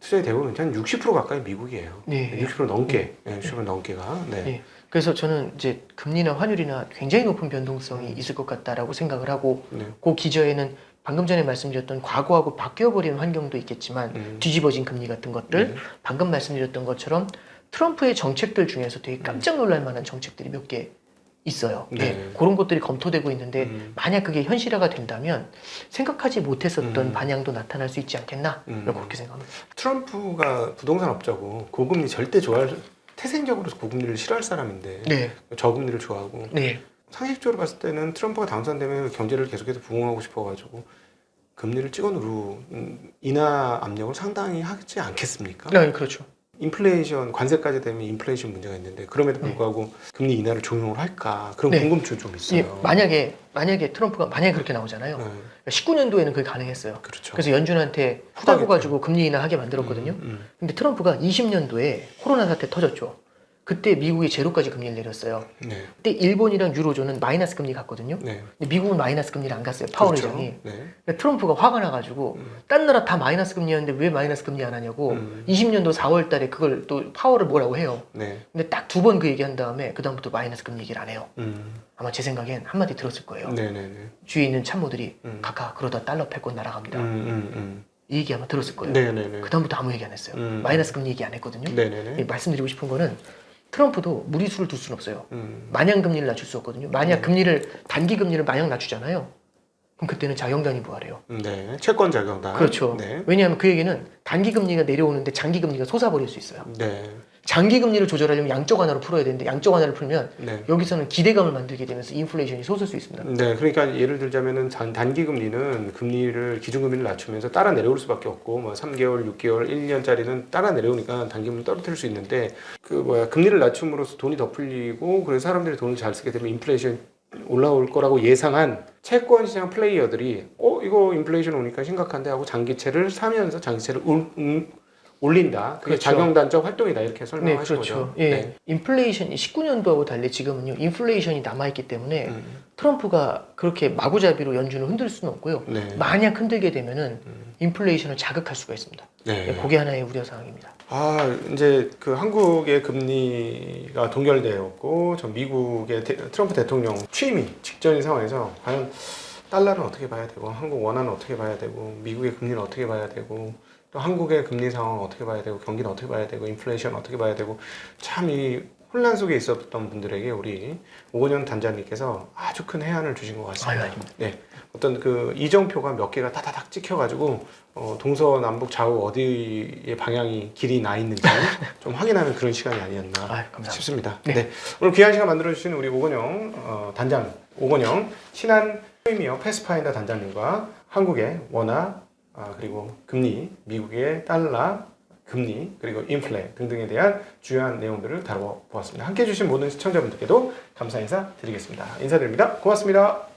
투자의 대부분 한 60% 가까이 미국이에요. 네. 60% 넘게, 60% 넘게가. 네. 네. 그래서 저는 이제 금리나 환율이나 굉장히 높은 변동성이 있을 것 같다라고 생각을 하고 네. 그 기저에는 방금 전에 말씀드렸던 과거하고 바뀌어버리는 환경도 있겠지만 뒤집어진 금리 같은 것들 방금 말씀드렸던 것처럼 트럼프의 정책들 중에서 되게 깜짝 놀랄 만한 정책들이 몇 개 있어요. 네. 예, 그런 것들이 검토되고 있는데 만약 그게 현실화가 된다면 생각하지 못했었던 반향도 나타날 수 있지 않겠나 그렇게 생각합니다. 트럼프가 부동산 업자고 고금리 절대 좋아할 태생적으로 고금리를 싫어할 사람인데 네, 저금리를 좋아하고 네, 상식적으로 봤을 때는 트럼프가 당선되면 경제를 계속해서 부흥하고 싶어가지고 금리를 찍어 누르는 인하 압력을 상당히 하지 않겠습니까? 네, 그렇죠. 인플레이션 관세까지 되면 인플레이션 문제가 있는데 그럼에도 불구하고 금리 인하를 종용을 할까 그런 네. 궁금증 좀 있어요. 예, 만약에 트럼프가 만약에 그렇게 나오잖아요. 네, 19년도에는 그게 가능했어요. 그렇죠. 그래서 연준한테 후다고 가지고 금리 인하하게 만들었거든요. 근데 트럼프가 20년도에 코로나 사태 터졌죠. 그때 미국이 제로까지 금리를 내렸어요. 네, 그때 일본이랑 유로존은 마이너스 금리 갔거든요. 네, 근데 미국은 마이너스 금리를 안 갔어요. 파월 그렇죠. 의장이. 네, 그러니까 트럼프가 화가 나가지고 딴 나라 다 마이너스 금리였는데 왜 마이너스 금리 안 하냐고 20년도 4월 달에 그걸 또 파월을 뭐라고 해요. 네, 근데 딱 두 번 그 얘기한 다음에 그 다음부터 마이너스 금리 얘기를 안 해요. 아마 제 생각엔 한마디 들었을 거예요. 네, 네, 네. 주위에 있는 참모들이 각하 그러다 달러 패권 날아갑니다. 이 얘기 아마 들었을 거예요. 네, 네, 네. 그 다음부터 아무 얘기 안 했어요. 마이너스 금리 얘기 안 했거든요. 네, 네, 네. 말씀드리고 싶은 거는 트럼프도 무리수를 둘 수는 없어요. 마냥 금리를 낮출 수 없거든요. 만약 단기 금리를 마냥 낮추잖아요. 그럼 그때는 자경단이 부활해요. 네, 채권 자격단. 그렇죠. 네, 왜냐하면 그 얘기는 단기 금리가 내려오는데 장기 금리가 솟아버릴 수 있어요. 네, 장기 금리를 조절하려면 양적 완화로 풀어야 되는데 양적 완화를 풀면 네. 여기서는 기대감을 만들게 되면서 인플레이션이 솟을 수 있습니다. 네, 그러니까 예를 들자면은 단기 금리는 기준금리를 낮추면서 따라 내려올 수밖에 없고, 뭐 3개월, 6개월, 1년짜리는 따라 내려오니까 단기 금리 떨어뜨릴 수 있는데, 금리를 낮춤으로써 돈이 더 풀리고, 그래서 사람들이 돈을 잘 쓰게 되면 인플레이션 올라올 거라고 예상한 채권 시장 플레이어들이, 이거 인플레이션 오니까 심각한데 하고 장기채를 사면서 장기채를 올린다. 그게 그렇죠. 자경단적 활동이다. 이렇게 네, 설명하신 그렇죠. 거죠. 예. 네. 인플레이션이 19년도하고 달리 지금은요, 인플레이션이 남아있기 때문에 트럼프가 그렇게 마구잡이로 연준을 흔들 수는 없고요. 네. 만약 흔들게 되면은 인플레이션을 자극할 수가 있습니다. 네. 예, 그게 하나의 우려사항입니다. 이제 그 한국의 금리가 동결되었고, 저 미국의 트럼프 대통령 취임이 직전인 상황에서 과연 달러는 어떻게 봐야 되고, 한국 원화는 어떻게 봐야 되고, 미국의 금리는 어떻게 봐야 되고, 또 한국의 금리 상황 어떻게 봐야 되고, 경기는 어떻게 봐야 되고, 인플레이션 어떻게 봐야 되고, 참 이 혼란 속에 있었던 분들에게 우리 오건영 단장님께서 아주 큰 해안을 주신 것 같습니다. 아닙니다. 네, 어떤 그 이정표가 몇 개가 타다닥 찍혀가지고 동서남북 좌우 어디의 방향이 길이 나 있는지 좀 확인하는 그런 시간이 아니었나 감사합니다. 싶습니다. 네. 네, 오늘 귀한 시간 만들어주신 우리 오건영 단장, 오건영 신한 프리미어 패스파인더 단장님과 한국의 원화 그리고 금리, 미국의 달러, 금리, 그리고 인플레 등등에 대한 주요한 내용들을 다뤄보았습니다. 함께해 주신 모든 시청자분들께도 감사 인사 드리겠습니다. 인사드립니다. 고맙습니다.